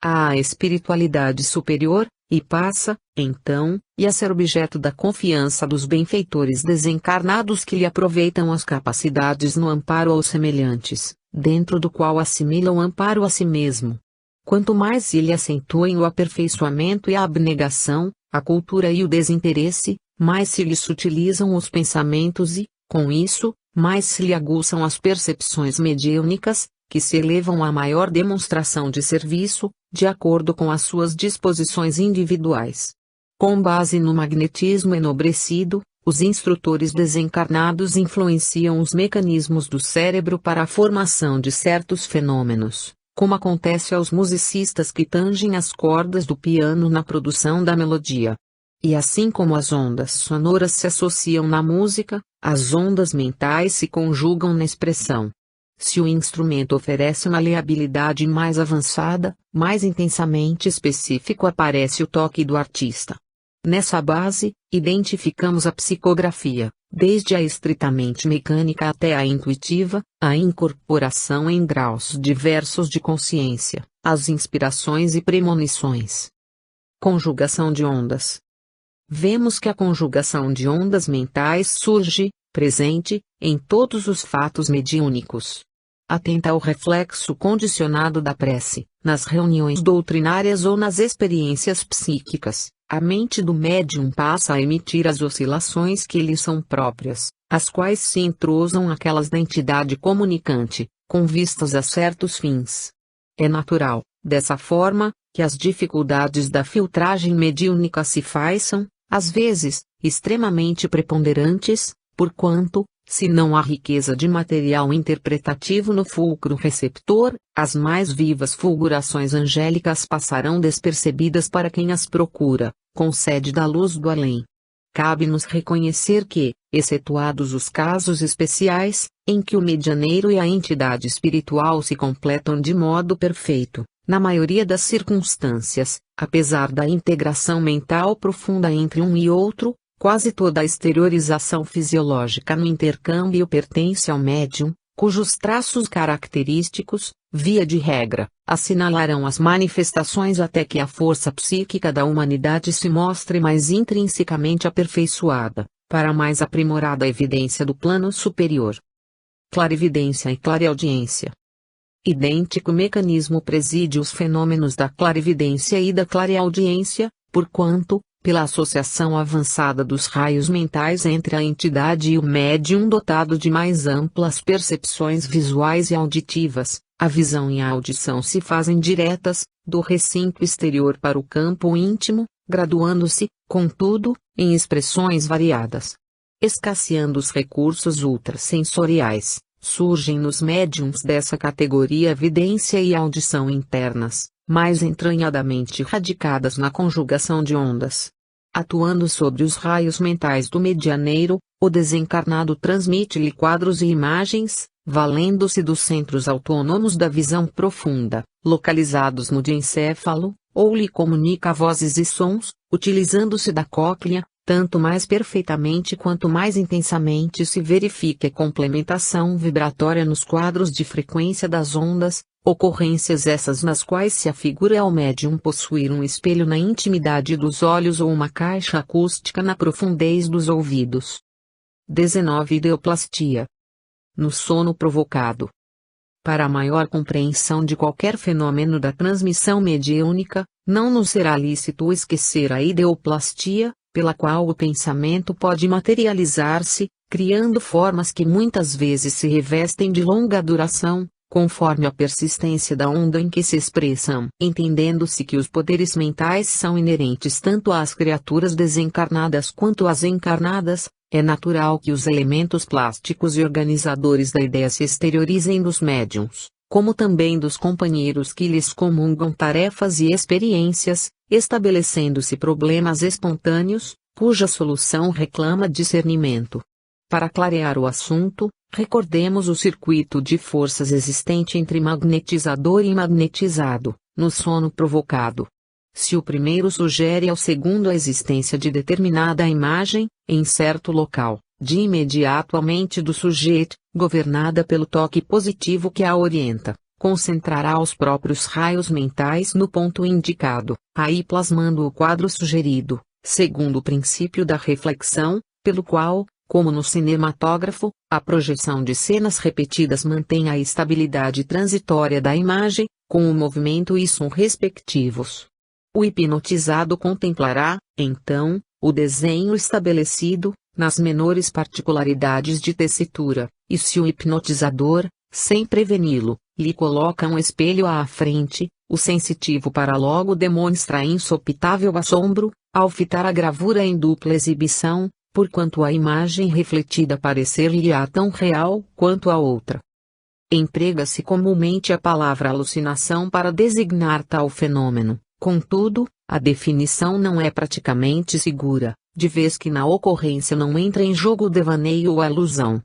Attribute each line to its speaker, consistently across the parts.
Speaker 1: à espiritualidade superior, e passa, então, a ser objeto da confiança dos benfeitores desencarnados que lhe aproveitam as capacidades no amparo aos semelhantes, dentro do qual assimila o amparo a si mesmo. Quanto mais se lhe acentuem o aperfeiçoamento e a abnegação, a cultura e o desinteresse, mais se lhe sutilizam os pensamentos e, com isso, mais se lhe aguçam as percepções mediúnicas, que se elevam à maior demonstração de serviço, de acordo com as suas disposições individuais. Com base no magnetismo enobrecido, os instrutores desencarnados influenciam os mecanismos do cérebro para a formação de certos fenômenos, como acontece aos musicistas que tangem as cordas do piano na produção da melodia. E assim como as ondas sonoras se associam na música, as ondas mentais se conjugam na expressão. Se o instrumento oferece uma leabilidade mais avançada, mais intensamente específico aparece o toque do artista. Nessa base, identificamos a psicografia, desde a estritamente mecânica até a intuitiva, a incorporação em graus diversos de consciência, as inspirações e premonições. Conjugação de ondas. Vemos que a conjugação de ondas mentais surge, presente, em todos os fatos mediúnicos. Atenta ao reflexo condicionado da prece, nas reuniões doutrinárias ou nas experiências psíquicas, a mente do médium passa a emitir as oscilações que lhe são próprias, as quais se entrosam aquelas da entidade comunicante, com vistas a certos fins. É natural, dessa forma, que as dificuldades da filtragem mediúnica se façam, às vezes, extremamente preponderantes, porquanto, se não há riqueza de material interpretativo no fulcro receptor, as mais vivas fulgurações angélicas passarão despercebidas para quem as procura, com sede da luz do além. Cabe-nos reconhecer que, excetuados os casos especiais, em que o medianeiro e a entidade espiritual se completam de modo perfeito, na maioria das circunstâncias, apesar da integração mental profunda entre um e outro, quase toda a exteriorização fisiológica no intercâmbio pertence ao médium, cujos traços característicos, via de regra, assinalarão as manifestações até que a força psíquica da humanidade se mostre mais intrinsecamente aperfeiçoada, para a mais aprimorada evidência do plano superior. Clarividência e clareaudiência. Idêntico mecanismo preside os fenômenos da clarividência e da clareaudiência, porquanto, pela associação avançada dos raios mentais entre a entidade e o médium dotado de mais amplas percepções visuais e auditivas, a visão e a audição se fazem diretas, do recinto exterior para o campo íntimo, graduando-se, contudo, em expressões variadas. Escasseando os recursos ultrassensoriais, surgem nos médiums dessa categoria a evidência e a audição internas, mais entranhadamente radicadas na conjugação de ondas. Atuando sobre os raios mentais do medianeiro, o desencarnado transmite-lhe quadros e imagens, valendo-se dos centros autônomos da visão profunda, localizados no diencéfalo, ou lhe comunica vozes e sons, utilizando-se da cóclea, tanto mais perfeitamente quanto mais intensamente se verifique a complementação vibratória nos quadros de frequência das ondas, ocorrências essas nas quais se afigura ao médium possuir um espelho na intimidade dos olhos ou uma caixa acústica na profundez dos ouvidos. 19. Ideoplastia. No sono provocado. Para a maior compreensão de qualquer fenômeno da transmissão mediúnica, não nos será lícito esquecer a ideoplastia, pela qual o pensamento pode materializar-se, criando formas que muitas vezes se revestem de longa duração, conforme a persistência da onda em que se expressam. Entendendo-se que os poderes mentais são inerentes tanto às criaturas desencarnadas quanto às encarnadas, é natural que os elementos plásticos e organizadores da ideia se exteriorizem dos médiuns, como também dos companheiros que lhes comungam tarefas e experiências, estabelecendo-se problemas espontâneos, cuja solução reclama discernimento. Para clarear o assunto, recordemos o circuito de forças existente entre magnetizador e magnetizado, no sono provocado. Se o primeiro sugere ao segundo a existência de determinada imagem, em certo local, de imediato a mente do sujeito, governada pelo toque positivo que a orienta, concentrará os próprios raios mentais no ponto indicado, aí plasmando o quadro sugerido, segundo o princípio da reflexão, pelo qual, como no cinematógrafo, a projeção de cenas repetidas mantém a estabilidade transitória da imagem, com o movimento e som respectivos. O hipnotizado contemplará, então, o desenho estabelecido, nas menores particularidades de tessitura, e se o hipnotizador, sem preveni-lo, lhe coloca um espelho à frente, o sensitivo para logo demonstra insopitável assombro, ao fitar a gravura em dupla exibição, porquanto a imagem refletida parecer-lhe-á tão real quanto a outra. Emprega-se comumente a palavra alucinação para designar tal fenômeno, contudo, a definição não é praticamente segura, de vez que na ocorrência não entra em jogo o devaneio ou a ilusão.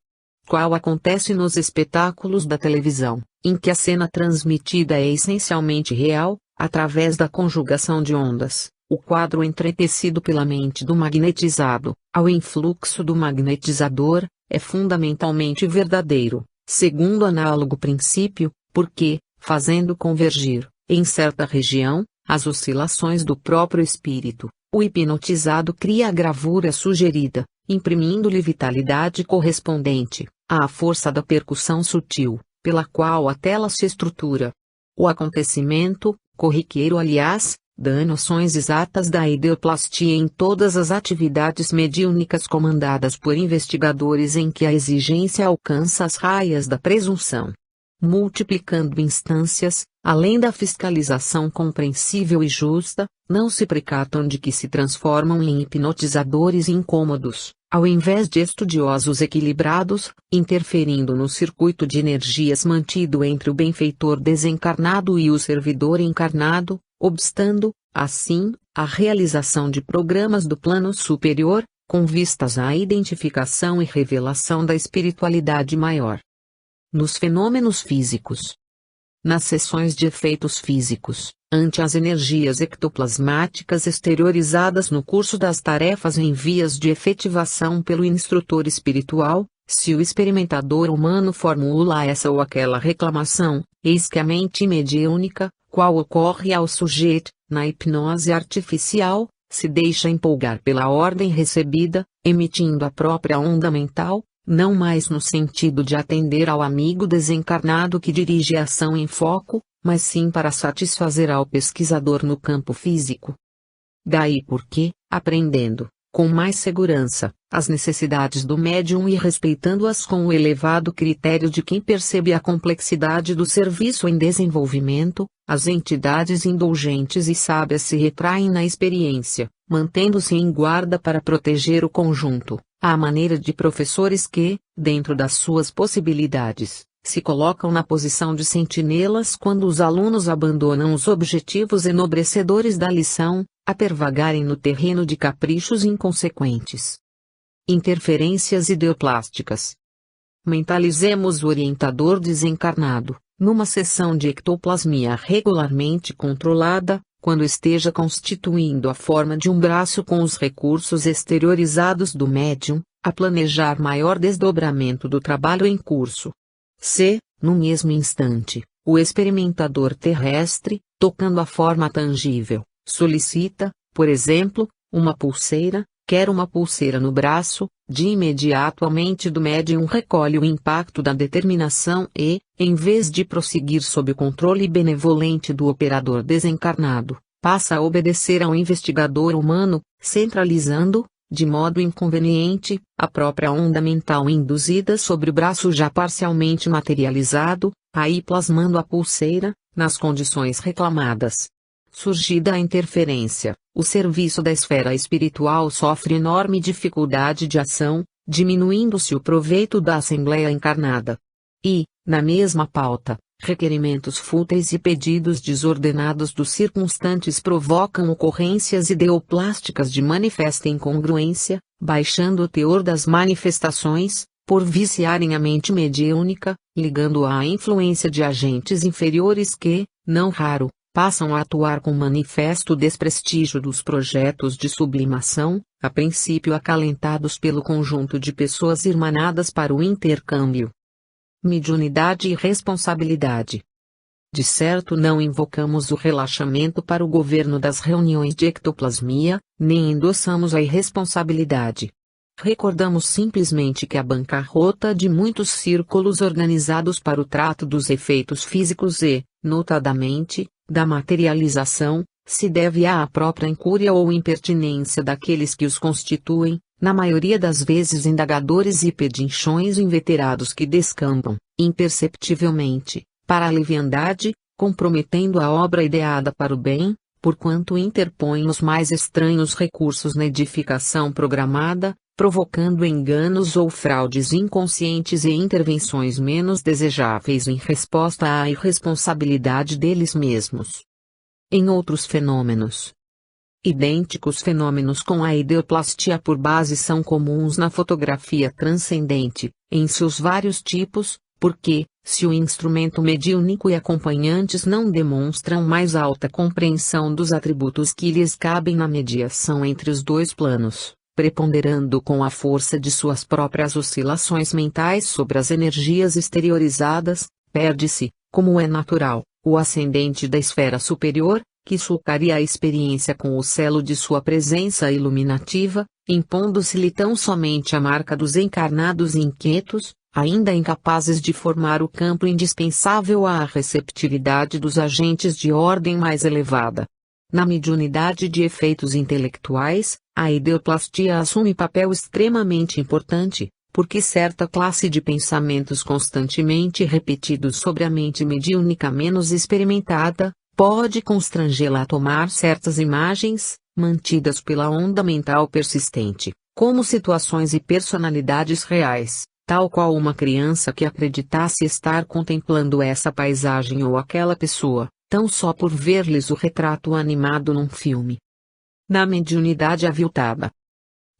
Speaker 1: Qual acontece nos espetáculos da televisão, em que a cena transmitida é essencialmente real, através da conjugação de ondas, o quadro entretecido pela mente do magnetizado, ao influxo do magnetizador, é fundamentalmente verdadeiro, segundo análogo princípio, porque, fazendo convergir, em certa região, as oscilações do próprio espírito, o hipnotizado cria a gravura sugerida, imprimindo-lhe vitalidade correspondente à força da percussão sutil, pela qual a tela se estrutura. O acontecimento, corriqueiro aliás, dá noções exatas da ideoplastia em todas as atividades mediúnicas comandadas por investigadores em que a exigência alcança as raias da presunção. Multiplicando instâncias, além da fiscalização compreensível e justa, não se precatam de que se transformam em hipnotizadores incômodos, ao invés de estudiosos equilibrados, interferindo no circuito de energias mantido entre o benfeitor desencarnado e o servidor encarnado, obstando, assim, a realização de programas do plano superior, com vistas à identificação e revelação da espiritualidade maior. Nos fenômenos físicos. Nas sessões de efeitos físicos, ante as energias ectoplasmáticas exteriorizadas no curso das tarefas em vias de efetivação pelo instrutor espiritual, se o experimentador humano formula essa ou aquela reclamação, eis que a mente mediúnica, qual ocorre ao sujeito, na hipnose artificial, se deixa empolgar pela ordem recebida, emitindo a própria onda mental, não mais no sentido de atender ao amigo desencarnado que dirige a ação em foco, mas sim para satisfazer ao pesquisador no campo físico. Daí porque, aprendendo, com mais segurança, as necessidades do médium e respeitando-as com o elevado critério de quem percebe a complexidade do serviço em desenvolvimento, as entidades indulgentes e sábias se retraem na experiência, mantendo-se em guarda para proteger o conjunto, à maneira de professores que, dentro das suas possibilidades, se colocam na posição de sentinelas quando os alunos abandonam os objetivos enobrecedores da lição, a pervagarem no terreno de caprichos inconsequentes. Interferências ideoplásticas. Mentalizemos o orientador desencarnado, numa sessão de ectoplasmia regularmente controlada, quando esteja constituindo a forma de um braço com os recursos exteriorizados do médium, a planejar maior desdobramento do trabalho em curso. Se, no mesmo instante, o experimentador terrestre, tocando a forma tangível, solicita, por exemplo, uma pulseira, quer uma pulseira no braço, de imediato a mente do médium recolhe o impacto da determinação e, em vez de prosseguir sob o controle benevolente do operador desencarnado, passa a obedecer ao investigador humano, centralizando, de modo inconveniente, a própria onda mental induzida sobre o braço já parcialmente materializado, aí plasmando a pulseira, nas condições reclamadas. Surgida a interferência, o serviço da esfera espiritual sofre enorme dificuldade de ação, diminuindo-se o proveito da Assembleia encarnada. E, na mesma pauta, requerimentos fúteis e pedidos desordenados dos circunstantes provocam ocorrências ideoplásticas de manifesta incongruência, baixando o teor das manifestações, por viciarem a mente mediúnica, ligando-a à influência de agentes inferiores que, não raro, passam a atuar com manifesto desprestígio dos projetos de sublimação, a princípio acalentados pelo conjunto de pessoas irmanadas para o intercâmbio. Mediunidade e responsabilidade. De certo não invocamos o relaxamento para o governo das reuniões de ectoplasmia, nem endossamos a irresponsabilidade. Recordamos simplesmente que a bancarrota de muitos círculos organizados para o trato dos efeitos físicos e, notadamente, da materialização, se deve à própria incúria ou impertinência daqueles que os constituem, na maioria das vezes indagadores e pedinchões inveterados que descambam, imperceptivelmente, para a leviandade, comprometendo a obra ideada para o bem, porquanto interpõem os mais estranhos recursos na edificação programada, provocando enganos ou fraudes inconscientes e intervenções menos desejáveis em resposta à irresponsabilidade deles mesmos. Em outros fenômenos, idênticos fenômenos com a ideoplastia por base são comuns na fotografia transcendente, em seus vários tipos, porque, se o instrumento mediúnico e acompanhantes não demonstram mais alta compreensão dos atributos que lhes cabem na mediação entre os dois planos, preponderando com a força de suas próprias oscilações mentais sobre as energias exteriorizadas, perde-se, como é natural, o ascendente da esfera superior, que sulcaria a experiência com o selo de sua presença iluminativa, impondo-se-lhe tão somente a marca dos encarnados inquietos, ainda incapazes de formar o campo indispensável à receptividade dos agentes de ordem mais elevada. Na mediunidade de efeitos intelectuais, a ideoplastia assume papel extremamente importante, porque certa classe de pensamentos constantemente repetidos sobre a mente mediúnica menos experimentada, pode constrangê-la a tomar certas imagens, mantidas pela onda mental persistente, como situações e personalidades reais, tal qual uma criança que acreditasse estar contemplando essa paisagem ou aquela pessoa, tão só por ver-lhes o retrato animado num filme. Na mediunidade aviltada,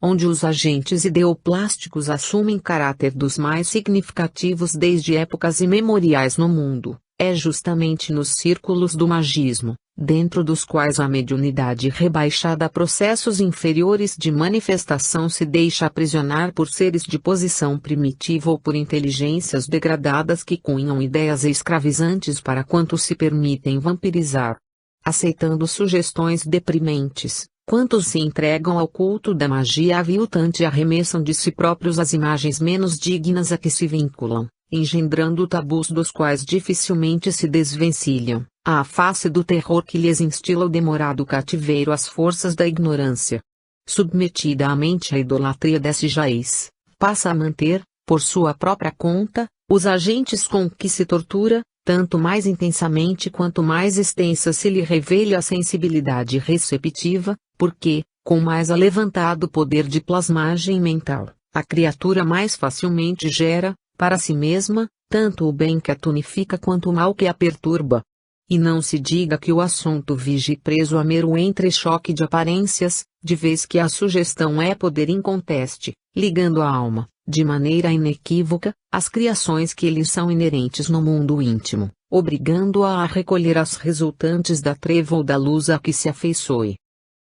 Speaker 1: onde os agentes ideoplásticos assumem caráter dos mais significativos desde épocas imemoriais no mundo, é justamente nos círculos do magismo, dentro dos quais a mediunidade rebaixada a processos inferiores de manifestação se deixa aprisionar por seres de posição primitiva ou por inteligências degradadas que cunham ideias escravizantes para quantos se permitem vampirizar. Aceitando sugestões deprimentes, quantos se entregam ao culto da magia aviltante e arremessam de si próprios as imagens menos dignas a que se vinculam, engendrando tabus dos quais dificilmente se desvencilham, à face do terror que lhes instila o demorado cativeiro às forças da ignorância. Submetida a mente à idolatria desse jaez, passa a manter, por sua própria conta, os agentes com que se tortura, tanto mais intensamente quanto mais extensa se lhe revele a sensibilidade receptiva, porque, com mais alevantado poder de plasmagem mental, a criatura mais facilmente gera, para si mesma, tanto o bem que a tonifica quanto o mal que a perturba. E não se diga que o assunto vige preso a mero entrechoque de aparências, de vez que a sugestão é poder inconteste, ligando a alma, de maneira inequívoca, às criações que lhe são inerentes no mundo íntimo, obrigando-a a recolher as resultantes da treva ou da luz a que se afeiçoe.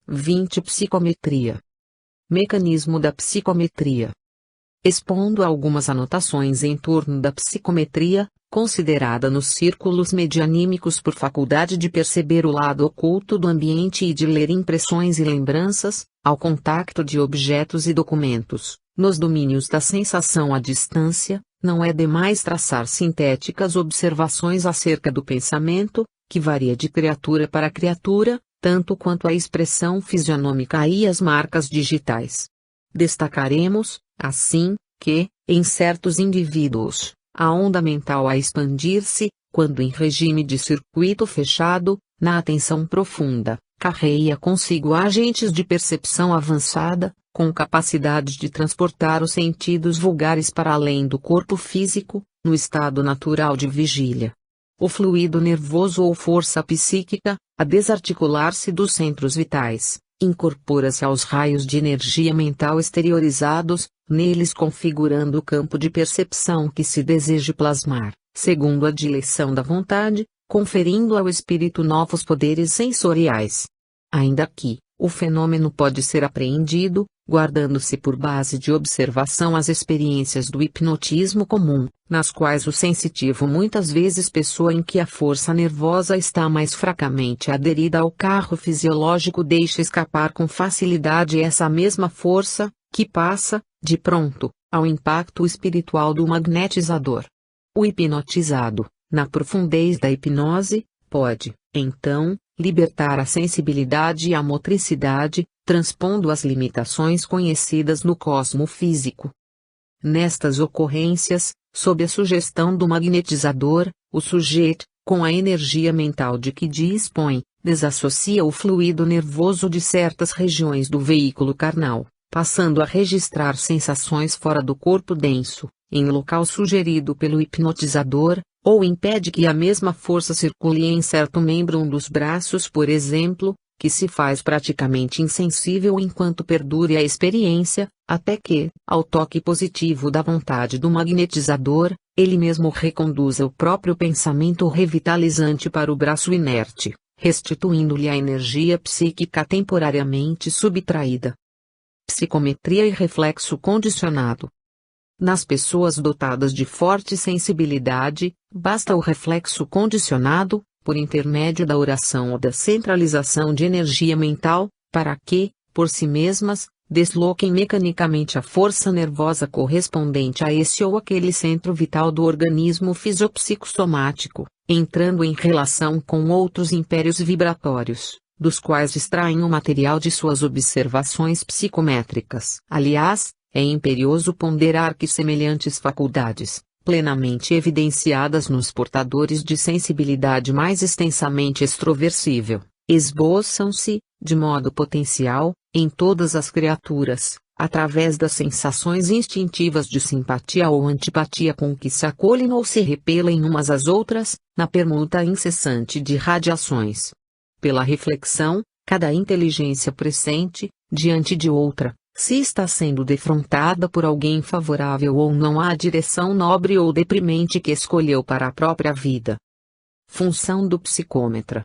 Speaker 1: 20. Psicometria. Mecanismo da psicometria. Expondo algumas anotações em torno da psicometria, considerada nos círculos medianímicos por faculdade de perceber o lado oculto do ambiente e de ler impressões e lembranças, ao contacto de objetos e documentos, nos domínios da sensação à distância, não é demais traçar sintéticas observações acerca do pensamento, que varia de criatura para criatura, tanto quanto a expressão fisionômica e as marcas digitais. Destacaremos, assim, que, em certos indivíduos, a onda mental a expandir-se, quando em regime de circuito fechado, na atenção profunda, carreia consigo agentes de percepção avançada, com capacidade de transportar os sentidos vulgares para além do corpo físico, no estado natural de vigília. O fluido nervoso ou força psíquica, a desarticular-se dos centros vitais, incorpora-se aos raios de energia mental exteriorizados, neles configurando o campo de percepção que se deseje plasmar, segundo a direção da vontade, conferindo ao espírito novos poderes sensoriais. Ainda que, O fenômeno pode ser apreendido, guardando-se por base de observação as experiências do hipnotismo comum, nas quais o sensitivo muitas vezes pessoa em que a força nervosa está mais fracamente aderida ao carro fisiológico deixa escapar com facilidade essa mesma força, que passa, de pronto, ao impacto espiritual do magnetizador. O hipnotizado, na profundez da hipnose, pode, então, libertar a sensibilidade e a motricidade, transpondo as limitações conhecidas no cosmo físico. Nestas ocorrências, sob a sugestão do magnetizador, o sujeito, com a energia mental de que dispõe, desassocia o fluido nervoso de certas regiões do veículo carnal, passando a registrar sensações fora do corpo denso, em local sugerido pelo hipnotizador, ou impede que a mesma força circule em certo membro dos braços, por exemplo, que se faz praticamente insensível enquanto perdure a experiência, até que, ao toque positivo da vontade do magnetizador, ele mesmo reconduza o próprio pensamento revitalizante para o braço inerte, restituindo-lhe a energia psíquica temporariamente subtraída. Psicometria e reflexo condicionado. Nas pessoas dotadas de forte sensibilidade, basta o reflexo condicionado, por intermédio da oração ou da centralização de energia mental, para que, por si mesmas, desloquem mecanicamente a força nervosa correspondente a esse ou aquele centro vital do organismo fisiopsicossomático, entrando em relação com outros impérios vibratórios, dos quais extraem o material de suas observações psicométricas. Aliás, é imperioso ponderar que semelhantes faculdades, plenamente evidenciadas nos portadores de sensibilidade mais extensamente extroversível, esboçam-se, de modo potencial, em todas as criaturas, através das sensações instintivas de simpatia ou antipatia com que se acolhem ou se repelem umas às outras, na permuta incessante de radiações. Pela reflexão, cada inteligência pressente, diante de outra, se está sendo defrontada por alguém favorável ou não à direção nobre ou deprimente que escolheu para a própria vida. Função do psicômetra.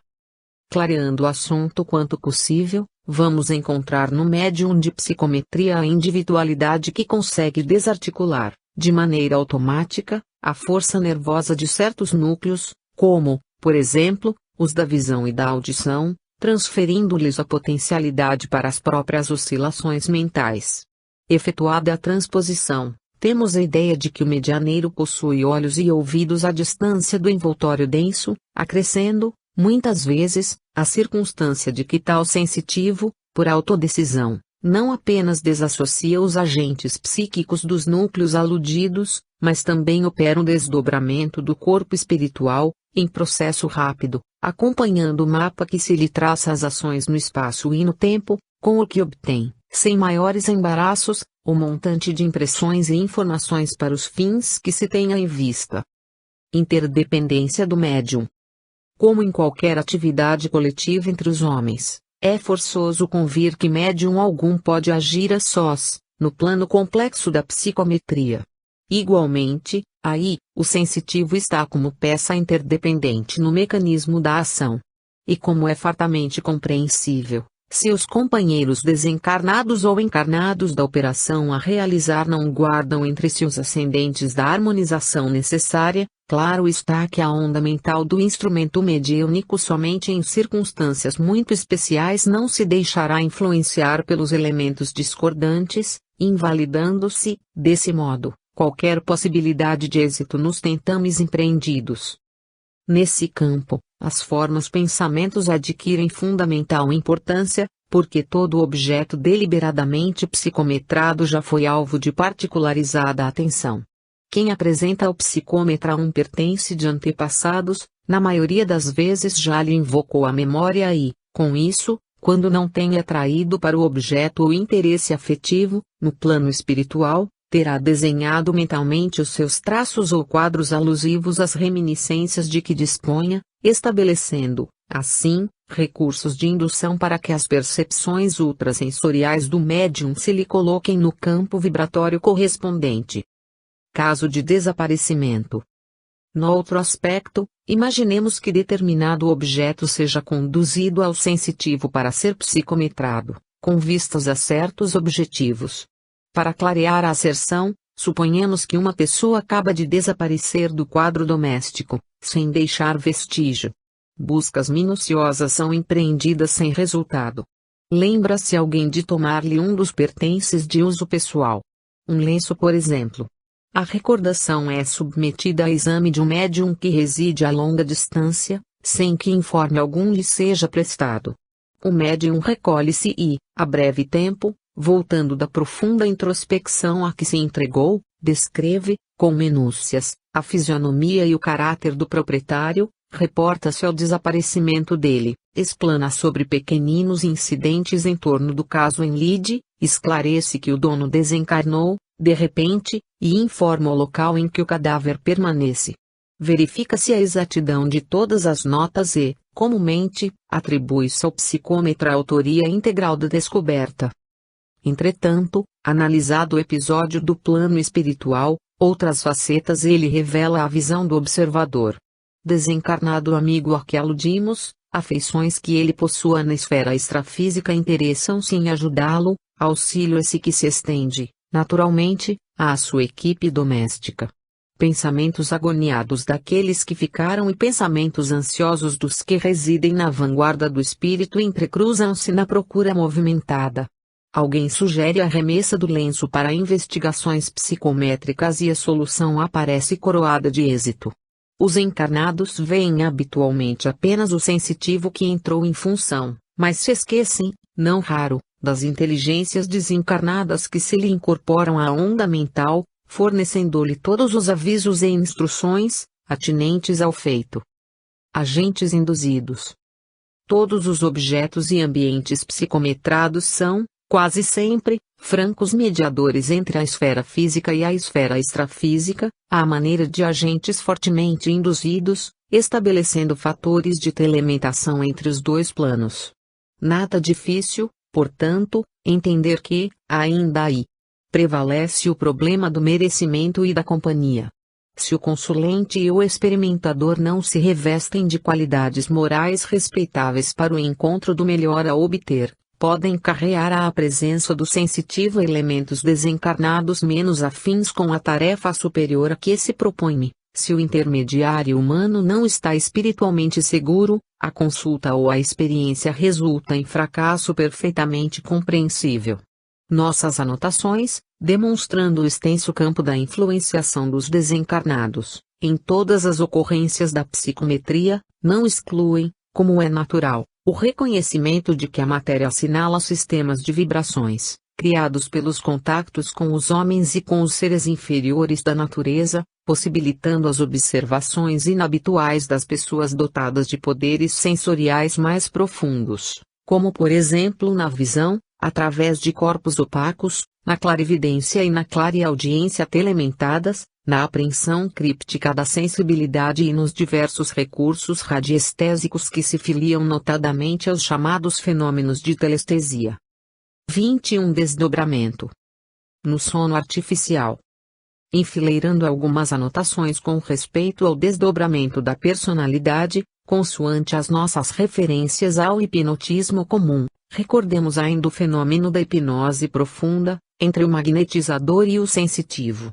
Speaker 1: Clareando o assunto quanto possível, vamos encontrar no médium de psicometria a individualidade que consegue desarticular, de maneira automática, a força nervosa de certos núcleos, como, por exemplo, os da visão e da audição, transferindo-lhes a potencialidade para as próprias oscilações mentais. Efetuada a transposição, temos a ideia de que o medianeiro possui olhos e ouvidos à distância do envoltório denso, acrescendo, muitas vezes, a circunstância de que tal sensitivo, por autodecisão, não apenas desassocia os agentes psíquicos dos núcleos aludidos, mas também opera um desdobramento do corpo espiritual, em processo rápido, acompanhando o mapa que se lhe traça as ações no espaço e no tempo, com o que obtém, sem maiores embaraços, o montante de impressões e informações para os fins que se tenha em vista. Interdependência do médium. Como em qualquer atividade coletiva entre os homens, é forçoso convir que médium algum pode agir a sós, no plano complexo da psicometria. Igualmente, aí, o sensitivo está como peça interdependente no mecanismo da ação. E como é fartamente compreensível, se os companheiros desencarnados ou encarnados da operação a realizar não guardam entre si os ascendentes da harmonização necessária, claro está que a onda mental do instrumento mediúnico somente em circunstâncias muito especiais não se deixará influenciar pelos elementos discordantes, invalidando-se, desse modo, qualquer possibilidade de êxito nos tentames empreendidos. Nesse campo, as formas pensamentos adquirem fundamental importância, porque todo objeto deliberadamente psicometrado já foi alvo de particularizada atenção. Quem apresenta ao psicômetra um pertence de antepassados, na maioria das vezes já lhe invocou a memória e, com isso, quando não tenha atraído para o objeto o interesse afetivo, no plano espiritual, terá desenhado mentalmente os seus traços ou quadros alusivos às reminiscências de que disponha, estabelecendo, assim, recursos de indução para que as percepções ultrassensoriais do médium se lhe coloquem no campo vibratório correspondente. Caso de desaparecimento. No outro aspecto, Imaginemos que determinado objeto seja conduzido ao sensitivo para ser psicometrado, com vistas a certos objetivos. Para clarear a asserção, suponhamos que uma pessoa acaba de desaparecer do quadro doméstico, sem deixar vestígio. Buscas minuciosas são empreendidas sem resultado. Lembra-se alguém de tomar-lhe um dos pertences de uso pessoal. Um lenço, por exemplo. A recordação é submetida a exame de um médium que reside a longa distância, sem que informe algum lhe seja prestado. O médium recolhe-se e, a breve tempo, voltando da profunda introspecção a que se entregou, descreve, com minúcias, a fisionomia e o caráter do proprietário, reporta-se ao desaparecimento dele, explana sobre pequeninos incidentes em torno do caso em lide, esclarece que o dono desencarnou, de repente, e informa o local em que o cadáver permanece. Verifica-se a exatidão de todas as notas e, comumente, atribui-se ao psicômetra a autoria integral da descoberta. Entretanto, analisado o episódio do plano espiritual, outras facetas ele revela à visão do observador. Desencarnado amigo a que aludimos, afeições que ele possua na esfera extrafísica interessam-se em ajudá-lo, auxílio esse que se estende, naturalmente, à sua equipe doméstica. Pensamentos agoniados daqueles que ficaram e pensamentos ansiosos dos que residem na vanguarda do espírito entrecruzam-se na procura movimentada. Alguém sugere a remessa do lenço para investigações psicométricas e a solução aparece coroada de êxito. Os encarnados veem habitualmente apenas o sensitivo que entrou em função, mas se esquecem, não raro, das inteligências desencarnadas que se lhe incorporam à onda mental, fornecendo-lhe todos os avisos e instruções, atinentes ao feito. Agentes induzidos. Todos os objetos e ambientes psicometrados são, quase sempre, francos mediadores entre a esfera física e a esfera extrafísica, à maneira de agentes fortemente induzidos, estabelecendo fatores de telementação entre os dois planos. Nada difícil, portanto, entender que, ainda aí, prevalece o problema do merecimento e da companhia. Se o consulente e o experimentador não se revestem de qualidades morais respeitáveis para o encontro do melhor a obter, podem carrear à presença do sensitivo elementos desencarnados menos afins com a tarefa superior a que se propõe. Se o intermediário humano não está espiritualmente seguro, a consulta ou a experiência resulta em fracasso perfeitamente compreensível. Nossas anotações, demonstrando o extenso campo da influenciação dos desencarnados, em todas as ocorrências da psicometria, não excluem, como é natural, o reconhecimento de que a matéria assinala sistemas de vibrações, criados pelos contactos com os homens e com os seres inferiores da natureza, possibilitando as observações inabituais das pessoas dotadas de poderes sensoriais mais profundos, como por exemplo na visão, através de corpos opacos, na clarividência e na clareaudiência telementadas, na apreensão críptica da sensibilidade e nos diversos recursos radiestésicos que se filiam notadamente aos chamados fenômenos de telestesia. 21 Desdobramento. No sono artificial. Enfileirando algumas anotações com respeito ao desdobramento da personalidade, consoante as nossas referências ao hipnotismo comum, recordemos ainda o fenômeno da hipnose profunda, entre o magnetizador e o sensitivo.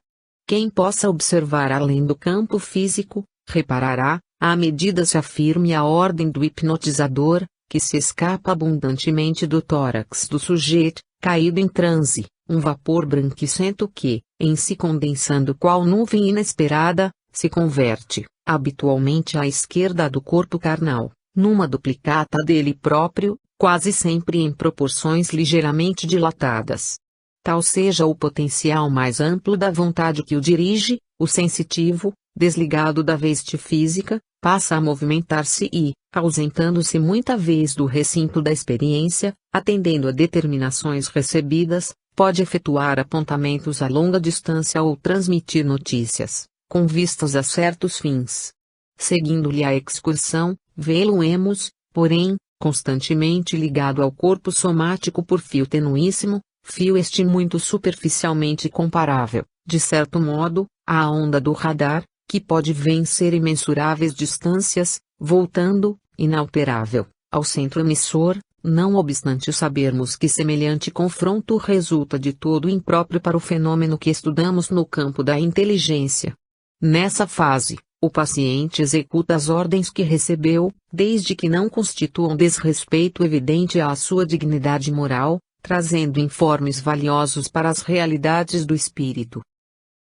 Speaker 1: Quem possa observar além do campo físico, reparará, à medida se afirme a ordem do hipnotizador, que se escapa abundantemente do tórax do sujeito, caído em transe, um vapor branquicento que, em se condensando qual nuvem inesperada, se converte, habitualmente à esquerda do corpo carnal, numa duplicata dele próprio, quase sempre em proporções ligeiramente dilatadas. Tal seja o potencial mais amplo da vontade que o dirige, o sensitivo, desligado da veste física, passa a movimentar-se e, ausentando-se muita vez do recinto da experiência, atendendo a determinações recebidas, pode efetuar apontamentos a longa distância ou transmitir notícias, com vistas a certos fins. Seguindo-lhe a excursão, vê-lo-emos, porém, constantemente ligado ao corpo somático por fio tenuíssimo, fio este muito superficialmente comparável, de certo modo, à onda do radar, que pode vencer imensuráveis distâncias, voltando, inalterável, ao centro emissor, não obstante sabermos que semelhante confronto resulta de todo impróprio para o fenômeno que estudamos no campo da inteligência. Nessa fase, o paciente executa as ordens que recebeu, desde que não constituam desrespeito evidente à sua dignidade moral, trazendo informes valiosos para as realidades do espírito.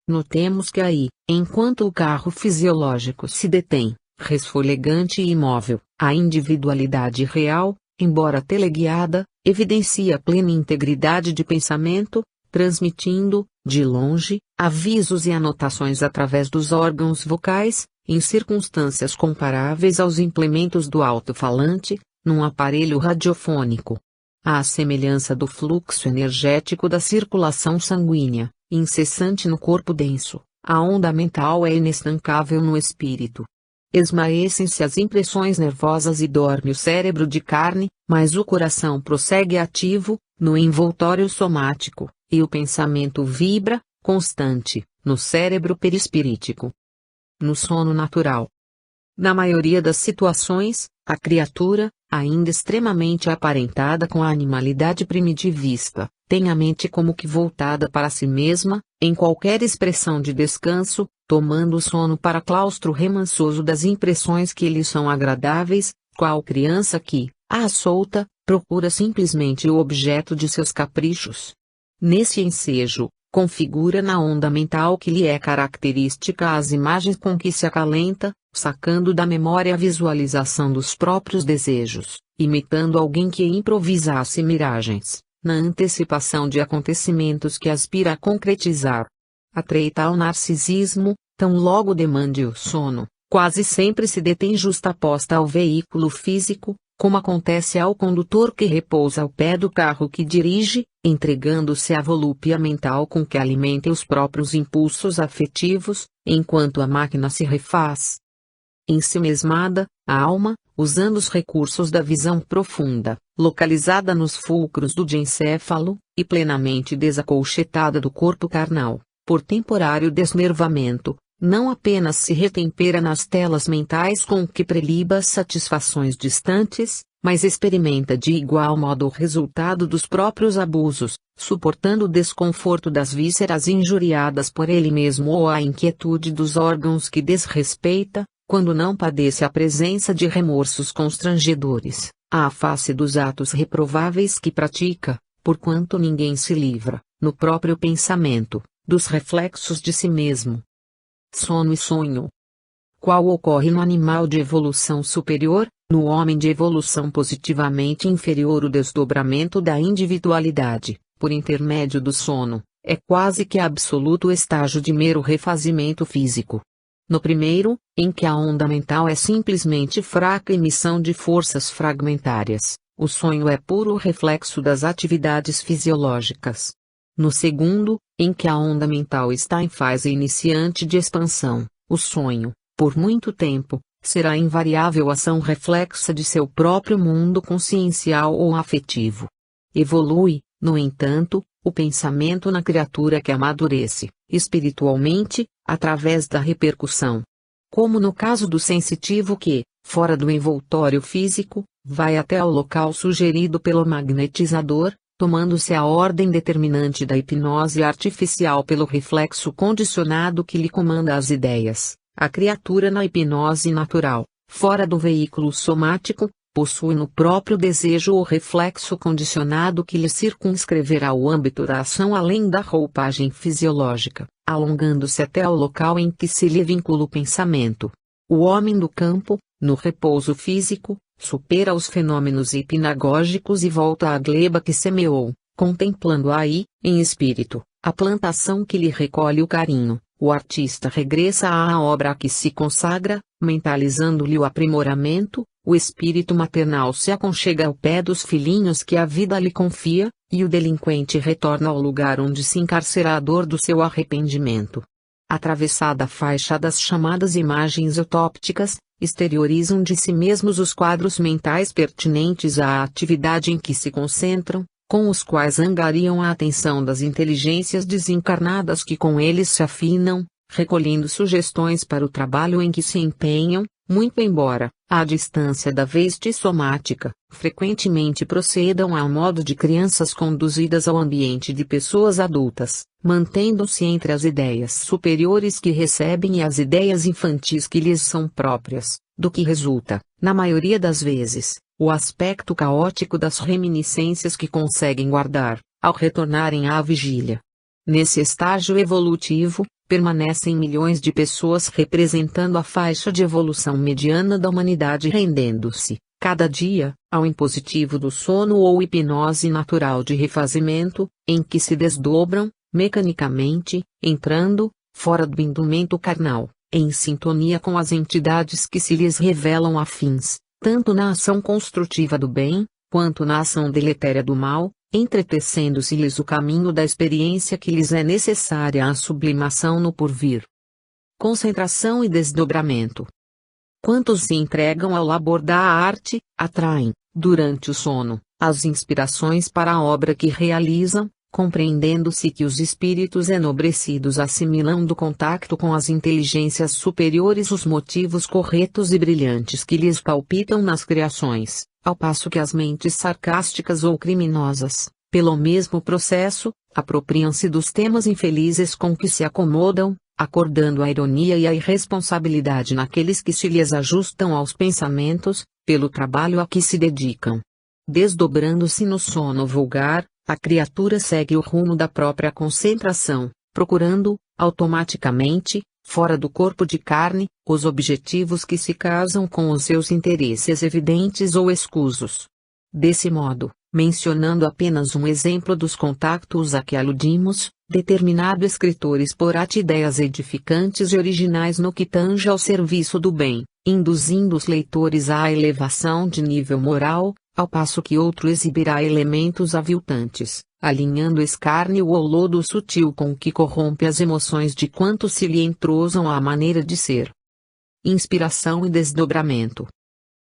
Speaker 1: Notemos que aí, enquanto o carro fisiológico se detém, resfolegante e imóvel, a individualidade real, embora teleguiada, evidencia plena integridade de pensamento, transmitindo, de longe, avisos e anotações através dos órgãos vocais, em circunstâncias comparáveis aos implementos do alto-falante, num aparelho radiofônico. À semelhança do fluxo energético da circulação sanguínea, incessante no corpo denso, a onda mental é inestancável no espírito. Esmaecem-se as impressões nervosas e dorme o cérebro de carne, mas o coração prossegue ativo, no envoltório somático, e o pensamento vibra, constante, no cérebro perispirítico. No sono natural. Na maioria das situações, a criatura, ainda extremamente aparentada com a animalidade primitivista, tem a mente como que voltada para si mesma, em qualquer expressão de descanso, tomando o sono para claustro remansoso das impressões que lhe são agradáveis, qual criança que, à solta, procura simplesmente o objeto de seus caprichos. Nesse ensejo, configura na onda mental que lhe é característica as imagens com que se acalenta, sacando da memória a visualização dos próprios desejos, imitando alguém que improvisasse miragens, na antecipação de acontecimentos que aspira a concretizar. Atreita ao narcisismo, tão logo demande o sono, quase sempre se detém justaposta ao veículo físico, como acontece ao condutor que repousa ao pé do carro que dirige, entregando-se à volúpia mental com que alimenta os próprios impulsos afetivos, enquanto a máquina se refaz. Ensimesmada, a alma, usando os recursos da visão profunda, localizada nos fulcros do diencéfalo, e plenamente desacolchetada do corpo carnal, por temporário desnervamento, não apenas se retempera nas telas mentais com que preliba satisfações distantes, mas experimenta de igual modo o resultado dos próprios abusos, suportando o desconforto das vísceras injuriadas por ele mesmo ou a inquietude dos órgãos que desrespeita, quando não padece a presença de remorsos constrangedores, à face dos atos reprováveis que pratica, porquanto ninguém se livra, no próprio pensamento, dos reflexos de si mesmo. Sono e sonho. Qual ocorre no animal de evolução superior, no homem de evolução positivamente inferior o desdobramento da individualidade, por intermédio do sono, é quase que absoluto estágio de mero refazimento físico. No primeiro, em que a onda mental é simplesmente fraca emissão de forças fragmentárias, o sonho é puro reflexo das atividades fisiológicas. No segundo, em que a onda mental está em fase iniciante de expansão, o sonho, por muito tempo, será invariável ação reflexa de seu próprio mundo consciencial ou afetivo. Evolui, no entanto, o pensamento na criatura que amadurece, espiritualmente, através da repercussão. Como no caso do sensitivo que, fora do envoltório físico, vai até ao local sugerido pelo magnetizador, tomando-se a ordem determinante da hipnose artificial pelo reflexo condicionado que lhe comanda as ideias. A criatura na hipnose natural, fora do veículo somático, possui no próprio desejo o reflexo condicionado que lhe circunscreverá o âmbito da ação além da roupagem fisiológica, alongando-se até ao local em que se lhe vincula o pensamento. O homem do campo, no repouso físico, supera os fenômenos hipnagógicos e volta à gleba que semeou, contemplando aí, em espírito, a plantação que lhe recolhe o carinho. O artista regressa à obra a que se consagra, mentalizando-lhe o aprimoramento, o espírito maternal se aconchega ao pé dos filhinhos que a vida lhe confia, e o delinquente retorna ao lugar onde se encarcera a dor do seu arrependimento. Atravessada a faixa das chamadas imagens utópticas, exteriorizam de si mesmos os quadros mentais pertinentes à atividade em que se concentram, com os quais angariam a atenção das inteligências desencarnadas que com eles se afinam, recolhendo sugestões para o trabalho em que se empenham, muito embora, à distância da veste somática, frequentemente procedam ao modo de crianças conduzidas ao ambiente de pessoas adultas, mantendo-se entre as ideias superiores que recebem e as ideias infantis que lhes são próprias, do que resulta, na maioria das vezes, o aspecto caótico das reminiscências que conseguem guardar, ao retornarem à vigília. Nesse estágio evolutivo, permanecem milhões de pessoas representando a faixa de evolução mediana da humanidade, rendendo-se, cada dia, ao impositivo do sono ou hipnose natural de refazimento, em que se desdobram, mecanicamente, entrando, fora do indumento carnal, em sintonia com as entidades que se lhes revelam afins, tanto na ação construtiva do bem, quanto na ação deletéria do mal, entretecendo-se-lhes o caminho da experiência que lhes é necessária à sublimação no porvir. Concentração e desdobramento. Quantos se entregam ao labor da arte, atraem, durante o sono, as inspirações para a obra que realizam, compreendendo-se que os espíritos enobrecidos assimilam do contacto com as inteligências superiores os motivos corretos e brilhantes que lhes palpitam nas criações, ao passo que as mentes sarcásticas ou criminosas, pelo mesmo processo, apropriam-se dos temas infelizes com que se acomodam, acordando a ironia e a irresponsabilidade naqueles que se lhes ajustam aos pensamentos, pelo trabalho a que se dedicam. Desdobrando-se no sono vulgar, a criatura segue o rumo da própria concentração, procurando, automaticamente, fora do corpo de carne, os objetivos que se casam com os seus interesses evidentes ou escusos. Desse modo, mencionando apenas um exemplo dos contactos a que aludimos, determinado escritor exporá ideias edificantes e originais no que tange ao serviço do bem, induzindo os leitores à elevação de nível moral, ao passo que outro exibirá elementos aviltantes, alinhando escárnio ou lodo sutil com o que corrompe as emoções de quantos se lhe entrosam à maneira de ser. Inspiração e desdobramento.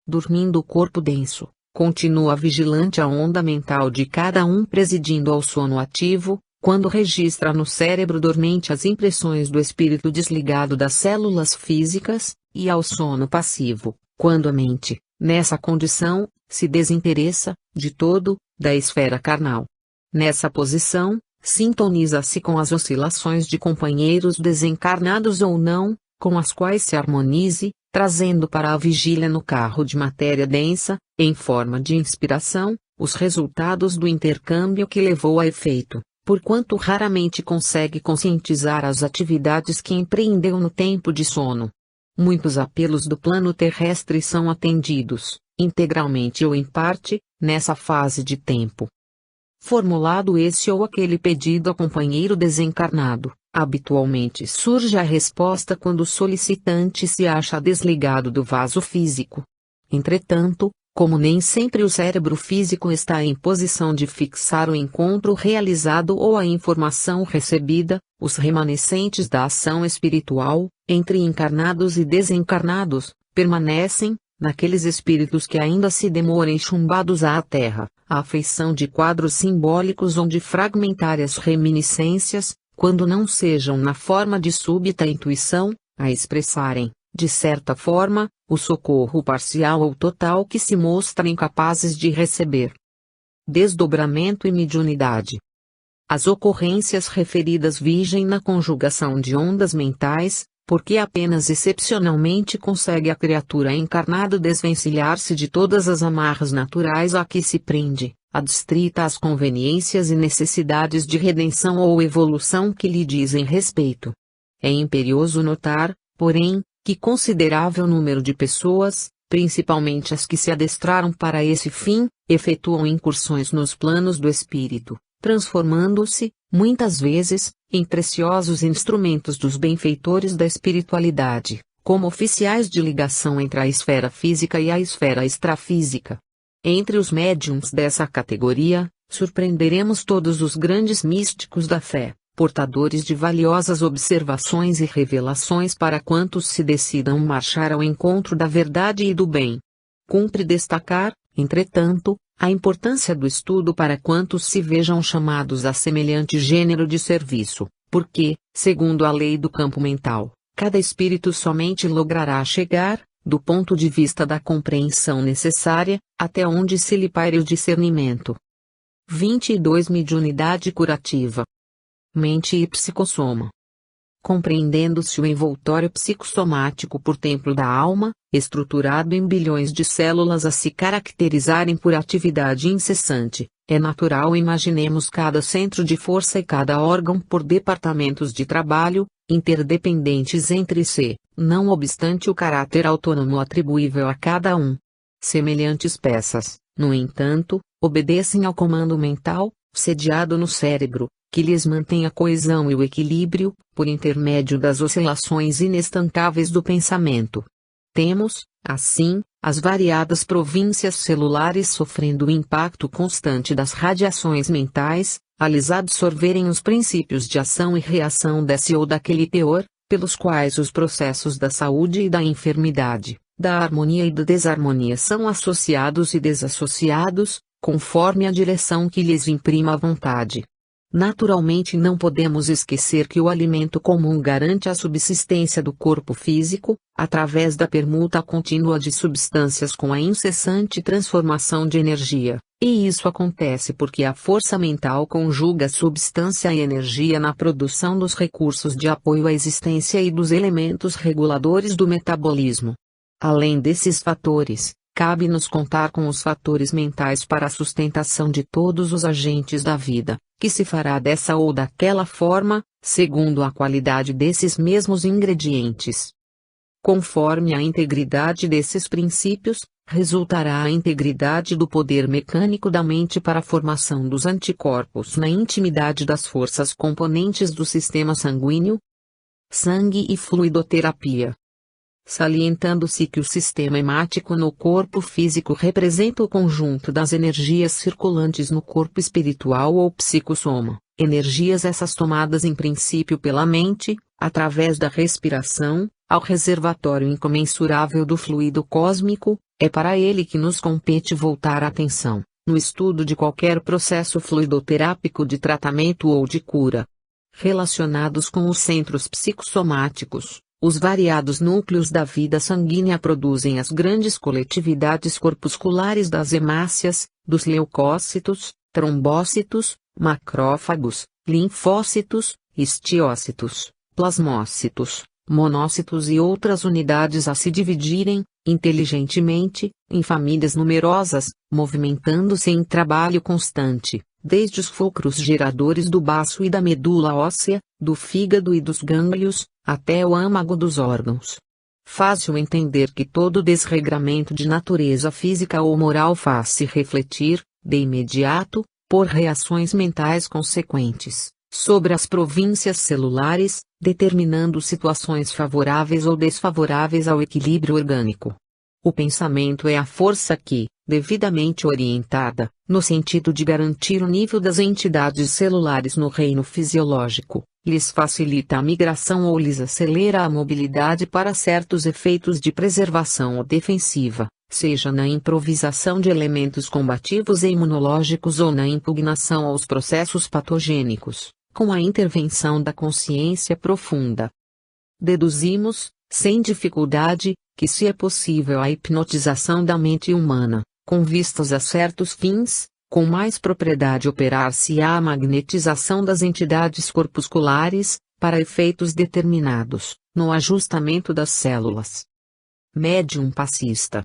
Speaker 1: Dormindo o corpo denso, continua vigilante a onda mental de cada um, presidindo ao sono ativo, quando registra no cérebro dormente as impressões do espírito desligado das células físicas, e ao sono passivo, quando a mente, nessa condição, se desinteressa, de todo, da esfera carnal. Nessa posição, sintoniza-se com as oscilações de companheiros desencarnados ou não, com as quais se harmonize, trazendo para a vigília no carro de matéria densa, em forma de inspiração, os resultados do intercâmbio que levou a efeito, porquanto raramente consegue conscientizar as atividades que empreendeu no tempo de sono. Muitos apelos do plano terrestre são atendidos, integralmente ou em parte, nessa fase de tempo. Formulado esse ou aquele pedido ao companheiro desencarnado, habitualmente surge a resposta quando o solicitante se acha desligado do vaso físico. Entretanto, como nem sempre o cérebro físico está em posição de fixar o encontro realizado ou a informação recebida, os remanescentes da ação espiritual, entre encarnados e desencarnados, permanecem, naqueles espíritos que ainda se demorem chumbados à terra, à afeição de quadros simbólicos ou de fragmentárias reminiscências, quando não sejam na forma de súbita intuição, a expressarem, de certa forma, o socorro parcial ou total que se mostrem capazes de receber. Desdobramento e mediunidade. As ocorrências referidas vigem na conjugação de ondas mentais, porque apenas excepcionalmente consegue a criatura encarnada desvencilhar-se de todas as amarras naturais a que se prende, adstrita às conveniências e necessidades de redenção ou evolução que lhe dizem respeito. É imperioso notar, porém, que considerável número de pessoas, principalmente as que se adestraram para esse fim, efetuam incursões nos planos do espírito, transformando-se, muitas vezes, em preciosos instrumentos dos benfeitores da espiritualidade, como oficiais de ligação entre a esfera física e a esfera extrafísica. Entre os médiums dessa categoria, surpreenderemos todos os grandes místicos da fé, portadores de valiosas observações e revelações para quantos se decidam marchar ao encontro da verdade e do bem. Cumpre destacar, entretanto, a importância do estudo para quantos se vejam chamados a semelhante gênero de serviço, porque, segundo a lei do campo mental, cada espírito somente logrará chegar, do ponto de vista da compreensão necessária, até onde se lhe paire o discernimento. 22 Mediunidade curativa. Mente e psicossoma. Compreendendo-se o envoltório psicossomático por templo da alma, estruturado em bilhões de células a se caracterizarem por atividade incessante, é natural imaginemos cada centro de força e cada órgão por departamentos de trabalho, interdependentes entre si, não obstante o caráter autônomo atribuível a cada um. Semelhantes peças, no entanto, obedecem ao comando mental, sediado no cérebro, que lhes mantém a coesão e o equilíbrio, por intermédio das oscilações inestancáveis do pensamento. Temos, assim, as variadas províncias celulares sofrendo o impacto constante das radiações mentais, a lhes absorverem os princípios de ação e reação desse ou daquele teor, pelos quais os processos da saúde e da enfermidade, da harmonia e da desarmonia são associados e desassociados, conforme a direção que lhes imprima a vontade. Naturalmente não podemos esquecer que o alimento comum garante a subsistência do corpo físico, através da permuta contínua de substâncias com a incessante transformação de energia, e isso acontece porque a força mental conjuga substância e energia na produção dos recursos de apoio à existência e dos elementos reguladores do metabolismo. Além desses fatores, cabe-nos contar com os fatores mentais para a sustentação de todos os agentes da vida, que se fará dessa ou daquela forma, segundo a qualidade desses mesmos ingredientes. Conforme a integridade desses princípios, resultará a integridade do poder mecânico da mente para a formação dos anticorpos na intimidade das forças componentes do sistema sanguíneo. Sangue e fluidoterapia. Salientando-se que o sistema hemático no corpo físico representa o conjunto das energias circulantes no corpo espiritual ou psicossoma, energias essas tomadas em princípio pela mente, através da respiração, ao reservatório incomensurável do fluido cósmico, é para ele que nos compete voltar a atenção, no estudo de qualquer processo fluidoterápico de tratamento ou de cura. Relacionados com os centros psicossomáticos, os variados núcleos da vida sanguínea produzem as grandes coletividades corpusculares das hemácias, dos leucócitos, trombócitos, macrófagos, linfócitos, histiócitos, plasmócitos, monócitos e outras unidades a se dividirem, inteligentemente, em famílias numerosas, movimentando-se em trabalho constante, desde os fulcros geradores do baço e da medula óssea, do fígado e dos gânglios, até o âmago dos órgãos. Fácil entender que todo desregramento de natureza física ou moral faz-se refletir, de imediato, por reações mentais consequentes, sobre as províncias celulares, determinando situações favoráveis ou desfavoráveis ao equilíbrio orgânico. O pensamento é a força que, devidamente orientada, no sentido de garantir o nível das entidades celulares no reino fisiológico, lhes facilita a migração ou lhes acelera a mobilidade para certos efeitos de preservação ou defensiva, seja na improvisação de elementos combativos e imunológicos ou na impugnação aos processos patogênicos, com a intervenção da consciência profunda. Deduzimos, sem dificuldade, que se é possível a hipnotização da mente humana, com vistas a certos fins, com mais propriedade operar-se-á a magnetização das entidades corpusculares, para efeitos determinados, no ajustamento das células. Médium passista.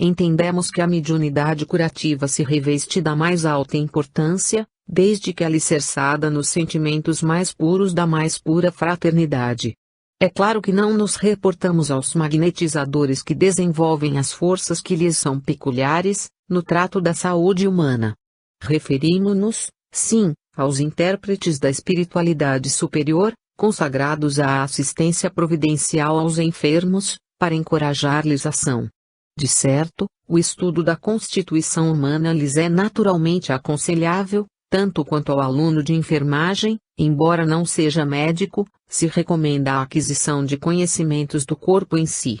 Speaker 1: Entendemos que a mediunidade curativa se reveste da mais alta importância, desde que alicerçada nos sentimentos mais puros da mais pura fraternidade. É claro que não nos reportamos aos magnetizadores que desenvolvem as forças que lhes são peculiares, no trato da saúde humana. Referimos-nos, sim, aos intérpretes da espiritualidade superior, consagrados à assistência providencial aos enfermos, para encorajar-lhes ação. De certo, o estudo da constituição humana lhes é naturalmente aconselhável, tanto quanto ao aluno de enfermagem, embora não seja médico, se recomenda a aquisição de conhecimentos do corpo em si.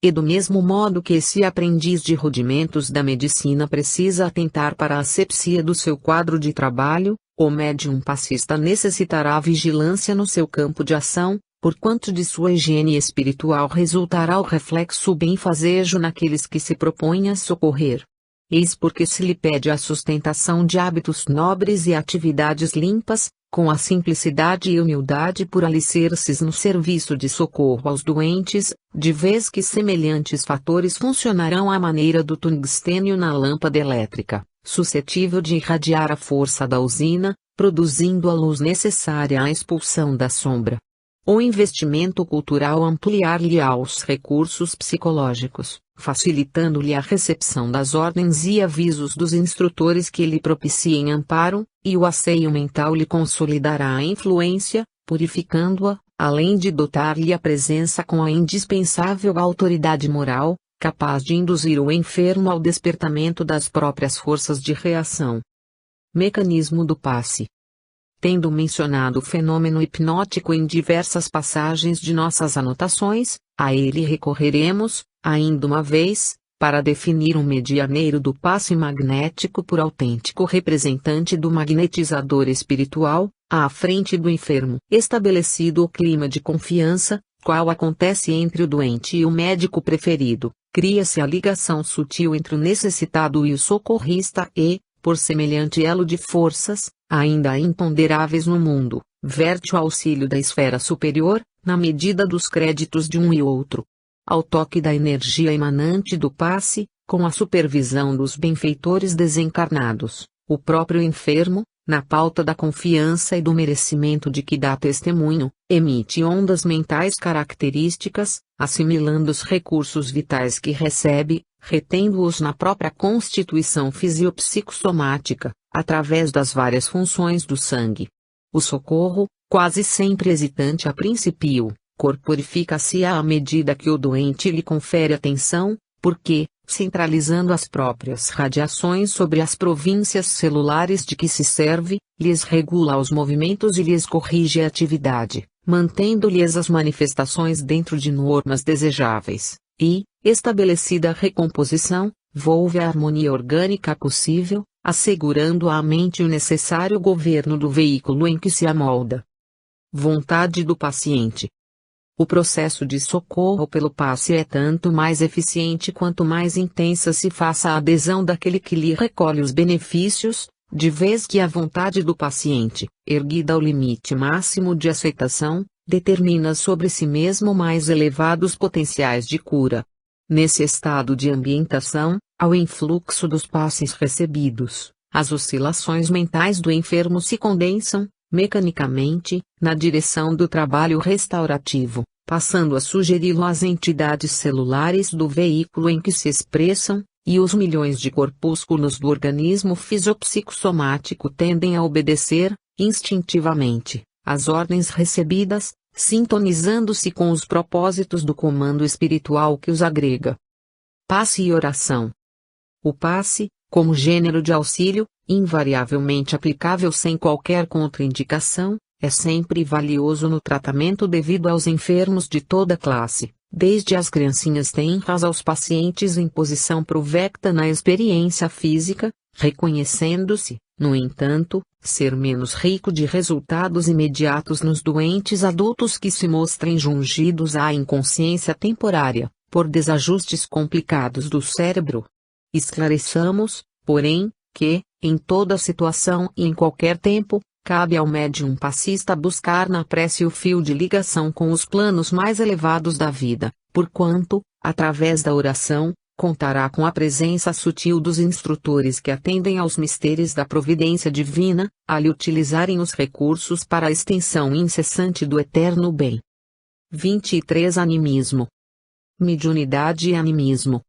Speaker 1: E do mesmo modo que esse aprendiz de rudimentos da medicina precisa atentar para a asepsia do seu quadro de trabalho, O médium passista necessitará vigilância no seu campo de ação, porquanto de sua higiene espiritual resultará o reflexo benfazejo naqueles que se propõem a socorrer. Eis porque se lhe pede a sustentação de hábitos nobres e atividades limpas, com a simplicidade e humildade por alicerces no serviço de socorro aos doentes, de vez que semelhantes fatores funcionarão à maneira do tungstênio na lâmpada elétrica, suscetível de irradiar a força da usina, produzindo a luz necessária à expulsão da sombra. O investimento cultural ampliar-lhe-á os recursos psicológicos, facilitando-lhe a recepção das ordens e avisos dos instrutores que lhe propiciem amparo, e o asseio mental lhe consolidará a influência, purificando-a, além de dotar-lhe a presença com a indispensável autoridade moral, capaz de induzir o enfermo ao despertamento das próprias forças de reação. Mecanismo do passe. Tendo mencionado o fenômeno hipnótico em diversas passagens de nossas anotações, a ele recorreremos, ainda uma vez, para definir um medianeiro do passe magnético por autêntico representante do magnetizador espiritual, à frente do enfermo. Estabelecido o clima de confiança, qual acontece entre o doente e o médico preferido, cria-se a ligação sutil entre o necessitado e o socorrista e, por semelhante elo de forças, ainda imponderáveis no mundo, verte o auxílio da esfera superior, na medida dos créditos de um e outro. Ao toque da energia emanante do passe, com a supervisão dos benfeitores desencarnados, o próprio enfermo, na pauta da confiança e do merecimento de que dá testemunho, emite ondas mentais características, assimilando os recursos vitais que recebe, retendo-os na própria constituição fisiopsicossomática, através das várias funções do sangue. O socorro, quase sempre hesitante a princípio, corporifica-se à medida que o doente lhe confere atenção, porque, centralizando as próprias radiações sobre as províncias celulares de que se serve, lhes regula os movimentos e lhes corrige a atividade, mantendo-lhes as manifestações dentro de normas desejáveis, e, estabelecida a recomposição, volve a harmonia orgânica possível, assegurando à mente o necessário governo do veículo em que se amolda. Vontade do paciente. O processo de socorro pelo passe é tanto mais eficiente quanto mais intensa se faça a adesão daquele que lhe recolhe os benefícios, de vez que a vontade do paciente, erguida ao limite máximo de aceitação, determina sobre si mesmo mais elevados potenciais de cura. Nesse estado de ambientação, ao influxo dos passes recebidos, as oscilações mentais do enfermo se condensam, mecanicamente, na direção do trabalho restaurativo, passando a sugeri-lo às entidades celulares do veículo em que se expressam, e os milhões de corpúsculos do organismo fisiopsicossomático tendem a obedecer, instintivamente, às ordens recebidas, sintonizando-se com os propósitos do comando espiritual que os agrega. Passe e oração. O passe, como gênero de auxílio, invariavelmente aplicável sem qualquer contraindicação, é sempre valioso no tratamento devido aos enfermos de toda classe, desde as criancinhas tenras aos pacientes em posição provecta na experiência física, reconhecendo-se, no entanto, ser menos rico de resultados imediatos nos doentes adultos que se mostrem jungidos à inconsciência temporária, por desajustes complicados do cérebro. Esclareçamos, porém, que, em toda situação e em qualquer tempo, cabe ao médium passista buscar na prece o fio de ligação com os planos mais elevados da vida, porquanto, através da oração, contará com a presença sutil dos instrutores que atendem aos mistérios da providência divina, a lhe utilizarem os recursos para a extensão incessante do eterno bem. 23 Animismo. Mediunidade e animismo.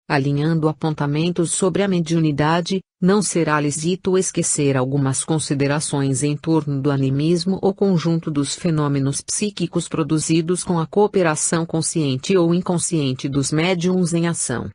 Speaker 1: Alinhando apontamentos sobre a mediunidade, não será lícito esquecer algumas considerações em torno do animismo ou conjunto dos fenômenos psíquicos produzidos com a cooperação consciente ou inconsciente dos médiuns em ação.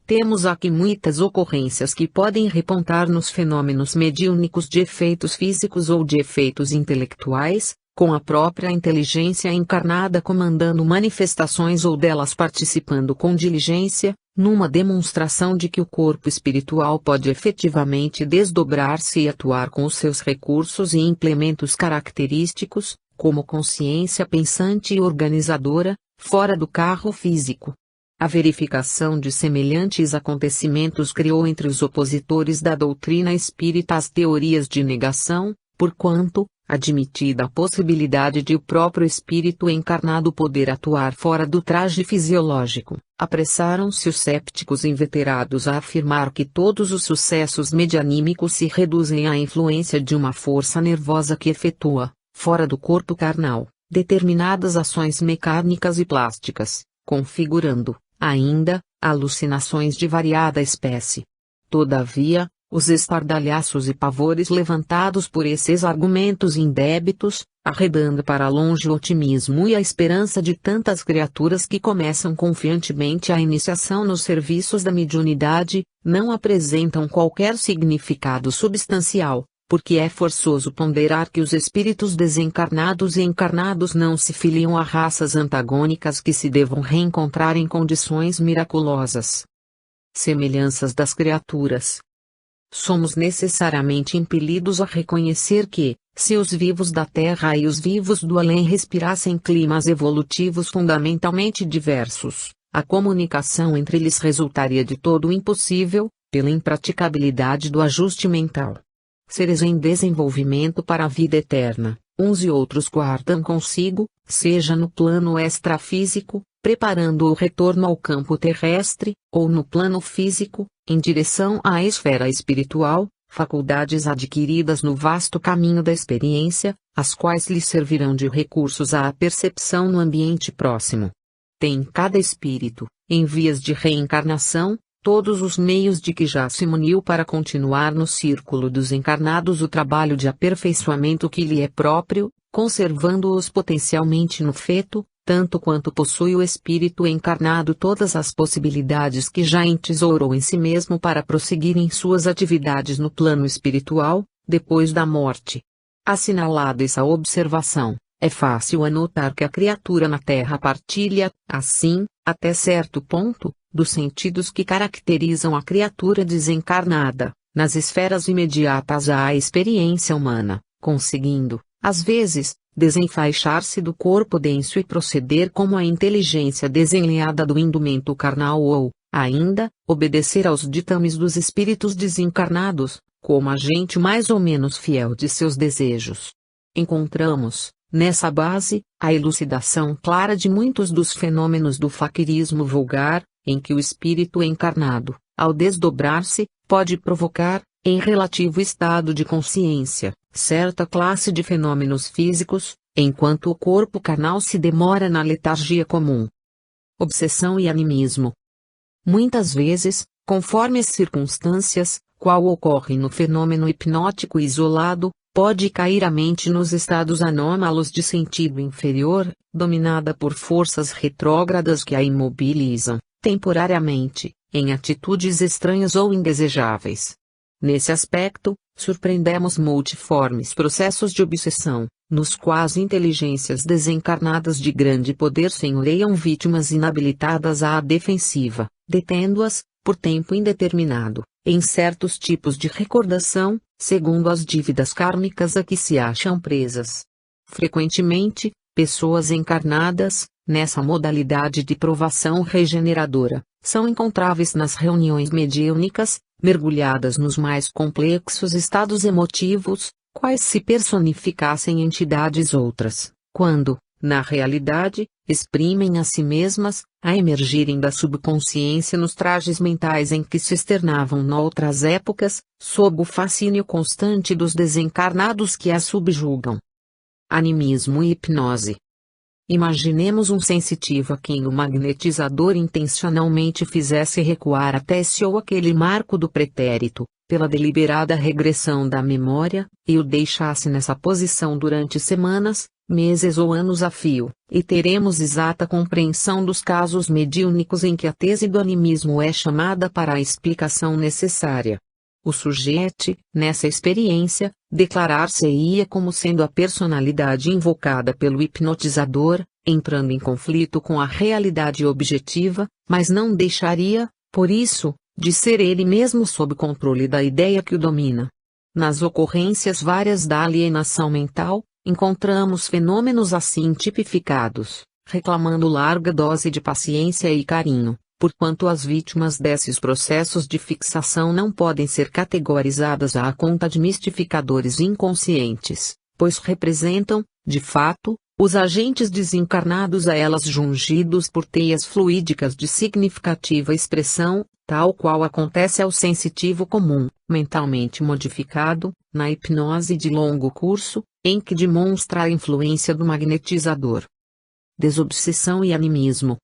Speaker 1: Temos aqui muitas ocorrências que podem repontar nos fenômenos mediúnicos de efeitos físicos ou de efeitos intelectuais, com a própria inteligência encarnada comandando manifestações ou delas participando com diligência, numa demonstração de que o corpo espiritual pode efetivamente desdobrar-se e atuar com os seus recursos e implementos característicos, como consciência pensante e organizadora, fora do carro físico. A verificação de semelhantes acontecimentos criou entre os opositores da doutrina espírita as teorias de negação, porquanto, admitida a possibilidade de o próprio espírito encarnado poder atuar fora do traje fisiológico, apressaram-se os cépticos inveterados a afirmar que todos os sucessos medianímicos se reduzem à influência de uma força nervosa que efetua, fora do corpo carnal, determinadas ações mecânicas e plásticas, configurando, ainda, alucinações de variada espécie. Todavia, os estardalhaços e pavores levantados por esses argumentos indébitos, arredando para longe o otimismo e a esperança de tantas criaturas que começam confiantemente a iniciação nos serviços da mediunidade, não apresentam qualquer significado substancial, porque é forçoso ponderar que os espíritos desencarnados e encarnados não se filiam a raças antagônicas que se devam reencontrar em condições miraculosas. Semelhanças das criaturas. Somos necessariamente impelidos a reconhecer que, se os vivos da Terra e os vivos do além respirassem climas evolutivos fundamentalmente diversos, a comunicação entre eles resultaria de todo impossível, pela impraticabilidade do ajuste mental. Seres em desenvolvimento para a vida eterna, uns e outros guardam consigo, seja no plano extrafísico, preparando o retorno ao campo terrestre, ou no plano físico, em direção à esfera espiritual, faculdades adquiridas no vasto caminho da experiência, as quais lhes servirão de recursos à percepção no ambiente próximo. Tem cada espírito, em vias de reencarnação, todos os meios de que já se muniu para continuar no círculo dos encarnados o trabalho de aperfeiçoamento que lhe é próprio, conservando-os potencialmente no feto, tanto quanto possui o espírito encarnado todas as possibilidades que já entesourou em si mesmo para prosseguir em suas atividades no plano espiritual, depois da morte. Assinalada essa observação, é fácil anotar que a criatura na Terra partilha, assim, até certo ponto, dos sentidos que caracterizam a criatura desencarnada, nas esferas imediatas à experiência humana, conseguindo, às vezes, desenfaixar-se do corpo denso e proceder como a inteligência desenlinhada do indumento carnal ou, ainda, obedecer aos ditames dos espíritos desencarnados, como agente mais ou menos fiel de seus desejos. Encontramos, nessa base, a elucidação clara de muitos dos fenômenos do faquirismo vulgar, em que o espírito encarnado, ao desdobrar-se, pode provocar, em relativo estado de consciência, certa classe de fenômenos físicos, enquanto o corpo carnal se demora na letargia comum. Obsessão e animismo. Muitas vezes, conforme as circunstâncias, qual ocorre no fenômeno hipnótico isolado, pode cair a mente nos estados anômalos de sentido inferior, dominada por forças retrógradas que a imobilizam, temporariamente, em atitudes estranhas ou indesejáveis. Nesse aspecto, surpreendemos multiformes processos de obsessão, nos quais inteligências desencarnadas de grande poder senhoreiam vítimas inabilitadas à defensiva, detendo-as, por tempo indeterminado, em certos tipos de recordação, segundo as dívidas kármicas a que se acham presas. Frequentemente, pessoas encarnadas, nessa modalidade de provação regeneradora, são encontráveis nas reuniões mediúnicas, mergulhadas nos mais complexos estados emotivos, quais se personificassem entidades outras, quando, na realidade, exprimem a si mesmas, a emergirem da subconsciência nos trajes mentais em que se externavam noutras épocas, sob o fascínio constante dos desencarnados que as subjugam. Animismo e hipnose. Imaginemos um sensitivo a quem o magnetizador intencionalmente fizesse recuar até esse ou aquele marco do pretérito, pela deliberada regressão da memória, e o deixasse nessa posição durante semanas, meses ou anos a fio, e teremos exata compreensão dos casos mediúnicos em que a tese do animismo é chamada para a explicação necessária. o sujeito, nessa experiência, declarar-se-ia como sendo a personalidade invocada pelo hipnotizador, entrando em conflito com a realidade objetiva, mas não deixaria, por isso, de ser ele mesmo sob controle da ideia que o domina. Nas ocorrências várias da alienação mental, encontramos fenômenos assim tipificados, reclamando larga dose de paciência e carinho, porquanto as vítimas desses processos de fixação não podem ser categorizadas à conta de mistificadores inconscientes, pois representam, de fato, os agentes desencarnados a elas jungidos por teias fluídicas de significativa expressão, tal qual acontece ao sensitivo comum, mentalmente modificado, na hipnose de longo curso, em que demonstra a influência do magnetizador. Desobsessão e animismo.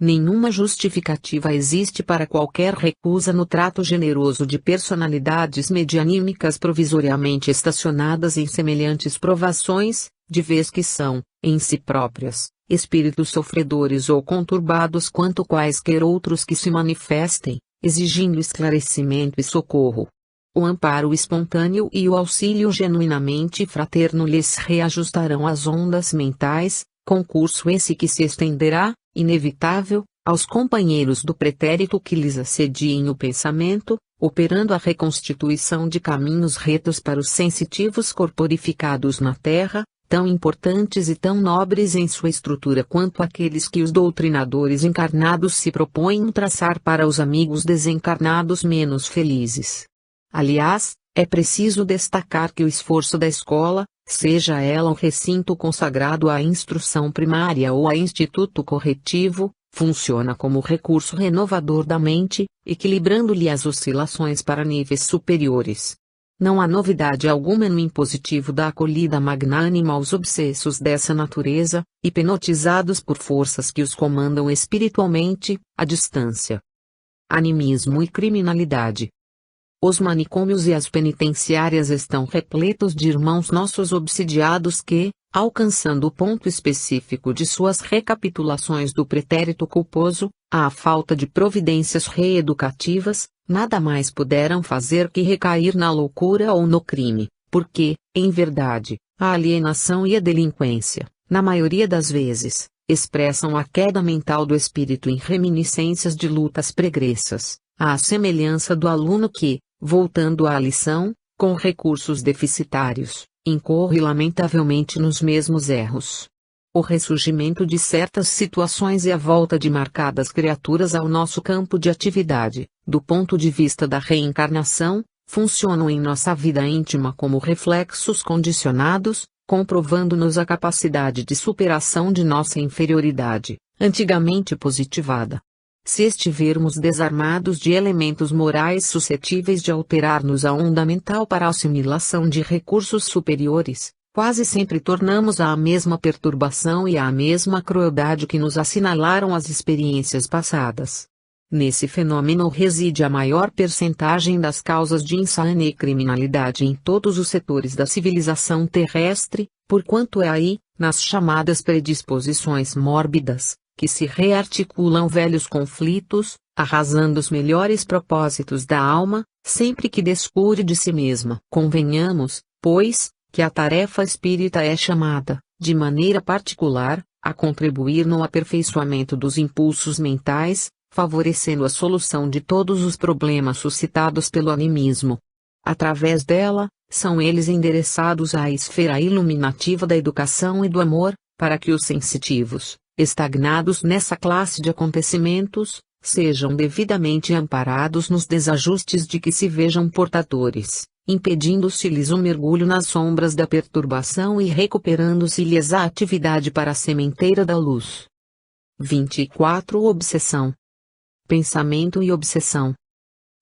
Speaker 1: Nenhuma justificativa existe para qualquer recusa no trato generoso de personalidades medianímicas provisoriamente estacionadas em semelhantes provações, de vez que são, em si próprias, espíritos sofredores ou conturbados quanto quaisquer outros que se manifestem, exigindo esclarecimento e socorro. O amparo espontâneo e o auxílio genuinamente fraterno lhes reajustarão as ondas mentais, concurso esse que se estenderá, inevitável, aos companheiros do pretérito que lhes assediem o pensamento, operando a reconstituição de caminhos retos para os sensitivos corporificados na Terra, tão importantes e tão nobres em sua estrutura quanto aqueles que os doutrinadores encarnados se propõem traçar para os amigos desencarnados menos felizes. Aliás, é preciso destacar que o esforço da escola, seja ela um recinto consagrado à instrução primária ou a instituto corretivo, funciona como recurso renovador da mente, equilibrando-lhe as oscilações para níveis superiores. Não há novidade alguma no impositivo da acolhida magnânima aos obsessos dessa natureza, hipnotizados por forças que os comandam espiritualmente, à distância. Animismo e criminalidade. Os manicômios e as penitenciárias estão repletos de irmãos nossos obsidiados que, alcançando o ponto específico de suas recapitulações do pretérito culposo, à falta de providências reeducativas, nada mais puderam fazer que recair na loucura ou no crime, porque, em verdade, a alienação e a delinquência, na maioria das vezes, expressam a queda mental do espírito em reminiscências de lutas pregressas, à semelhança do aluno que, voltando à lição, com recursos deficitários, incorre lamentavelmente nos mesmos erros. O ressurgimento de certas situações e a volta de marcadas criaturas ao nosso campo de atividade, do ponto de vista da reencarnação, funcionam em nossa vida íntima como reflexos condicionados, comprovando-nos a capacidade de superação de nossa inferioridade, antigamente positivada. Se estivermos desarmados de elementos morais suscetíveis de alterar-nos a onda mental para a assimilação de recursos superiores, quase sempre tornamos à mesma perturbação e à mesma crueldade que nos assinalaram as experiências passadas. Nesse fenômeno reside a maior percentagem das causas de insânia e criminalidade em todos os setores da civilização terrestre, porquanto é aí, nas chamadas predisposições mórbidas, que se rearticulam velhos conflitos, arrasando os melhores propósitos da alma, sempre que descure de si mesma. Convenhamos, pois, que a tarefa espírita é chamada, de maneira particular, a contribuir no aperfeiçoamento dos impulsos mentais, favorecendo a solução de todos os problemas suscitados pelo animismo. Através dela, são eles endereçados à esfera iluminativa da educação e do amor, para que os sensitivos, estagnados nessa classe de acontecimentos, sejam devidamente amparados nos desajustes de que se vejam portadores, impedindo-se-lhes o mergulho nas sombras da perturbação e recuperando-se-lhes a atividade para a sementeira da luz. 24. Obsessão. Pensamento e obsessão.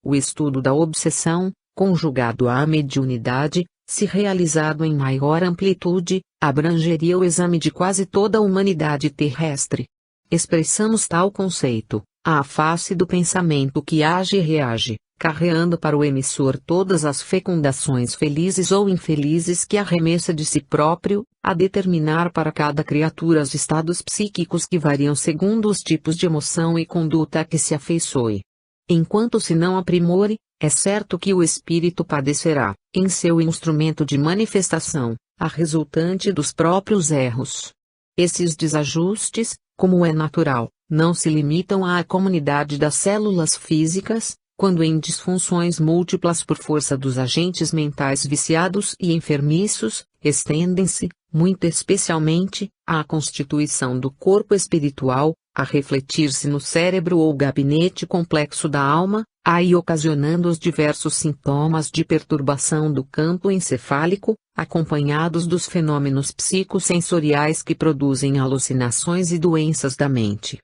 Speaker 1: O estudo da obsessão, conjugado à mediunidade, se realizado em maior amplitude, abrangeria o exame de quase toda a humanidade terrestre. Expressamos tal conceito, à face do pensamento que age e reage, carreando para o emissor todas as fecundações felizes ou infelizes que arremessa de si próprio, a determinar para cada criatura os estados psíquicos que variam segundo os tipos de emoção e conduta a que se afeiçoe. Enquanto se não aprimore, É certo que o espírito padecerá, em seu instrumento de manifestação, a resultante dos próprios erros. Esses desajustes, como é natural, não se limitam à comunidade das células físicas, quando em disfunções múltiplas por força dos agentes mentais viciados e enfermiços, estendem-se, muito especialmente, à constituição do corpo espiritual, a refletir-se no cérebro ou gabinete complexo da alma, aí ocasionando os diversos sintomas de perturbação do campo encefálico, acompanhados dos fenômenos psicossensoriais que produzem alucinações e doenças da mente.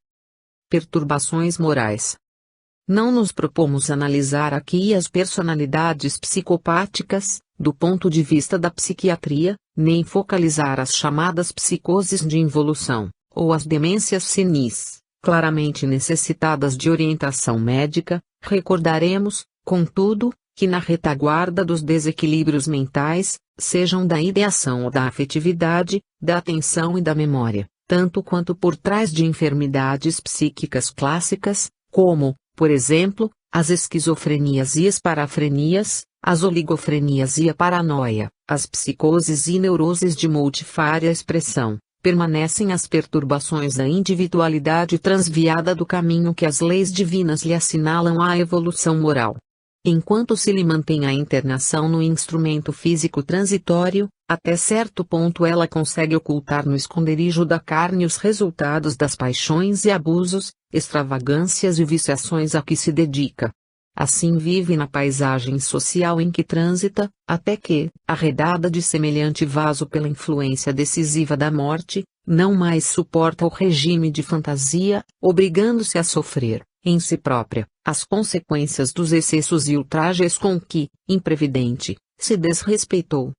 Speaker 1: Perturbações morais. Não nos propomos analisar aqui as personalidades psicopáticas, do ponto de vista da psiquiatria, nem focalizar as chamadas psicoses de involução, ou as demências senis, claramente necessitadas de orientação médica. Recordaremos, contudo, que na retaguarda dos desequilíbrios mentais, sejam da ideação ou da afetividade, da atenção e da memória, tanto quanto por trás de enfermidades psíquicas clássicas, como, por exemplo, as esquizofrenias e as parafrenias, as oligofrenias e a paranoia, as psicoses e neuroses de multifária expressão, permanecem as perturbações da individualidade transviada do caminho que as leis divinas lhe assinalam à evolução moral. Enquanto se lhe mantém a internação no instrumento físico transitório, até certo ponto ela consegue ocultar no esconderijo da carne os resultados das paixões e abusos, extravagâncias e viciações a que se dedica. Assim vive na paisagem social em que transita, até que, arredada de semelhante vaso pela influência decisiva da morte, não mais suporta o regime de fantasia, obrigando-se a sofrer, em si própria, as consequências dos excessos e ultrajes com que, imprevidente, se desrespeitou.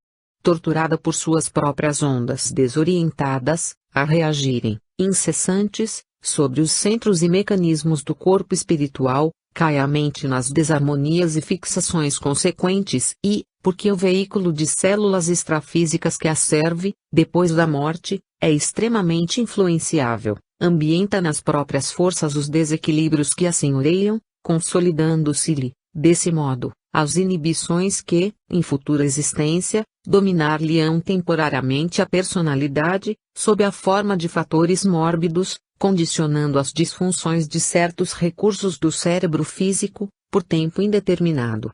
Speaker 1: Torturada por suas próprias ondas desorientadas, a reagirem, incessantes, sobre os centros e mecanismos do corpo espiritual, cai a mente nas desarmonias e fixações consequentes e, porque o veículo de células extrafísicas que a serve, depois da morte, é extremamente influenciável, ambienta nas próprias forças os desequilíbrios que a senhoreiam, consolidando-se-lhe, desse modo, as inibições que, em futura existência, dominar-lhe-ão temporariamente a personalidade, sob a forma de fatores mórbidos, condicionando as disfunções de certos recursos do cérebro físico, por tempo indeterminado.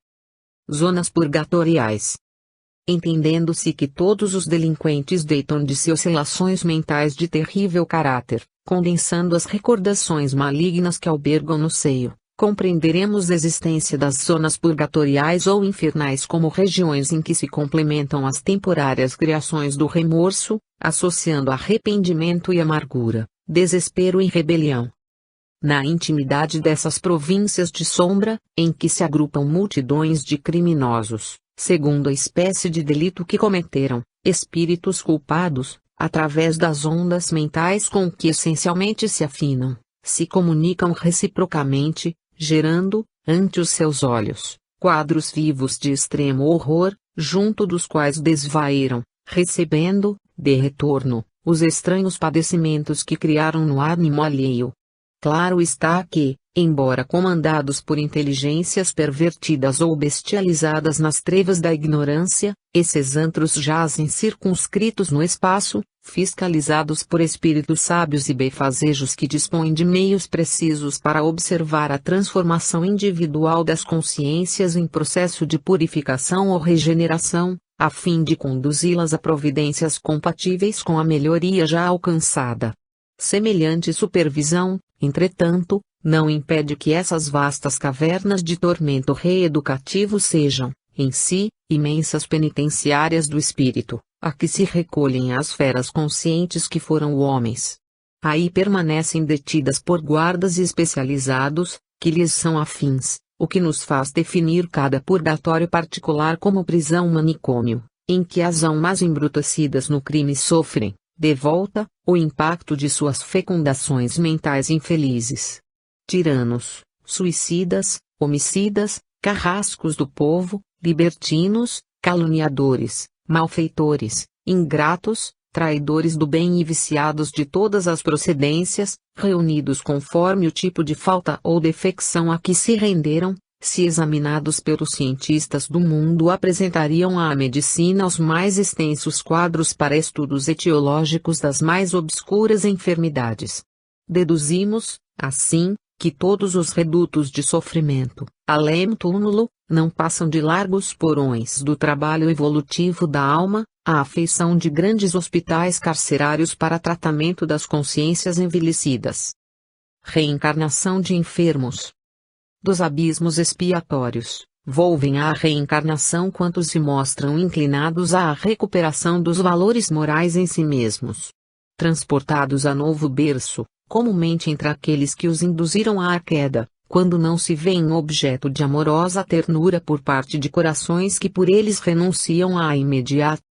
Speaker 1: Zonas purgatoriais. Entendendo-se que todos os delinquentes deitam de si oscilações mentais de terrível caráter, condensando as recordações malignas que albergam no seio, compreenderemos a existência das zonas purgatoriais ou infernais como regiões em que se complementam as temporárias criações do remorso, associando arrependimento e amargura, desespero e rebelião. Na intimidade dessas províncias de sombra, em que se agrupam multidões de criminosos, segundo a espécie de delito que cometeram, espíritos culpados, através das ondas mentais com que essencialmente se afinam, se comunicam reciprocamente, gerando, ante os seus olhos, quadros vivos de extremo horror, junto dos quais desvaíram, recebendo, de retorno, os estranhos padecimentos que criaram no ânimo alheio. Claro está que, embora comandados por inteligências pervertidas ou bestializadas nas trevas da ignorância, esses antros jazem circunscritos no espaço, fiscalizados por espíritos sábios e benfazejos que dispõem de meios precisos para observar a transformação individual das consciências em processo de purificação ou regeneração, a fim de conduzi-las a providências compatíveis com a melhoria já alcançada. Semelhante supervisão, entretanto, não impede que essas vastas cavernas de tormento reeducativo sejam, em si, imensas penitenciárias do espírito, a que se recolhem as feras conscientes que foram homens. Aí permanecem detidas por guardas especializados, que lhes são afins, o que nos faz definir cada purgatório particular como prisão-manicômio, em que as almas embrutecidas no crime sofrem, de volta, o impacto de suas fecundações mentais infelizes. Tiranos, suicidas, homicidas, carrascos do povo, libertinos, caluniadores, malfeitores, ingratos, traidores do bem e viciados de todas as procedências, reunidos conforme o tipo de falta ou defecção a que se renderam, se examinados pelos cientistas do mundo, apresentariam à medicina os mais extensos quadros para estudos etiológicos das mais obscuras enfermidades. Deduzimos, assim, que todos os redutos de sofrimento, além túmulo, não passam de largos porões do trabalho evolutivo da alma, a afeição de grandes hospitais carcerários para tratamento das consciências envelhecidas. Reencarnação de enfermos. Dos abismos expiatórios, volvem à reencarnação quantos se mostram inclinados à recuperação dos valores morais em si mesmos. Transportados a novo berço, comumente entre aqueles que os induziram à queda, quando não se vêem objeto de amorosa ternura por parte de corações que por eles renunciam à imediata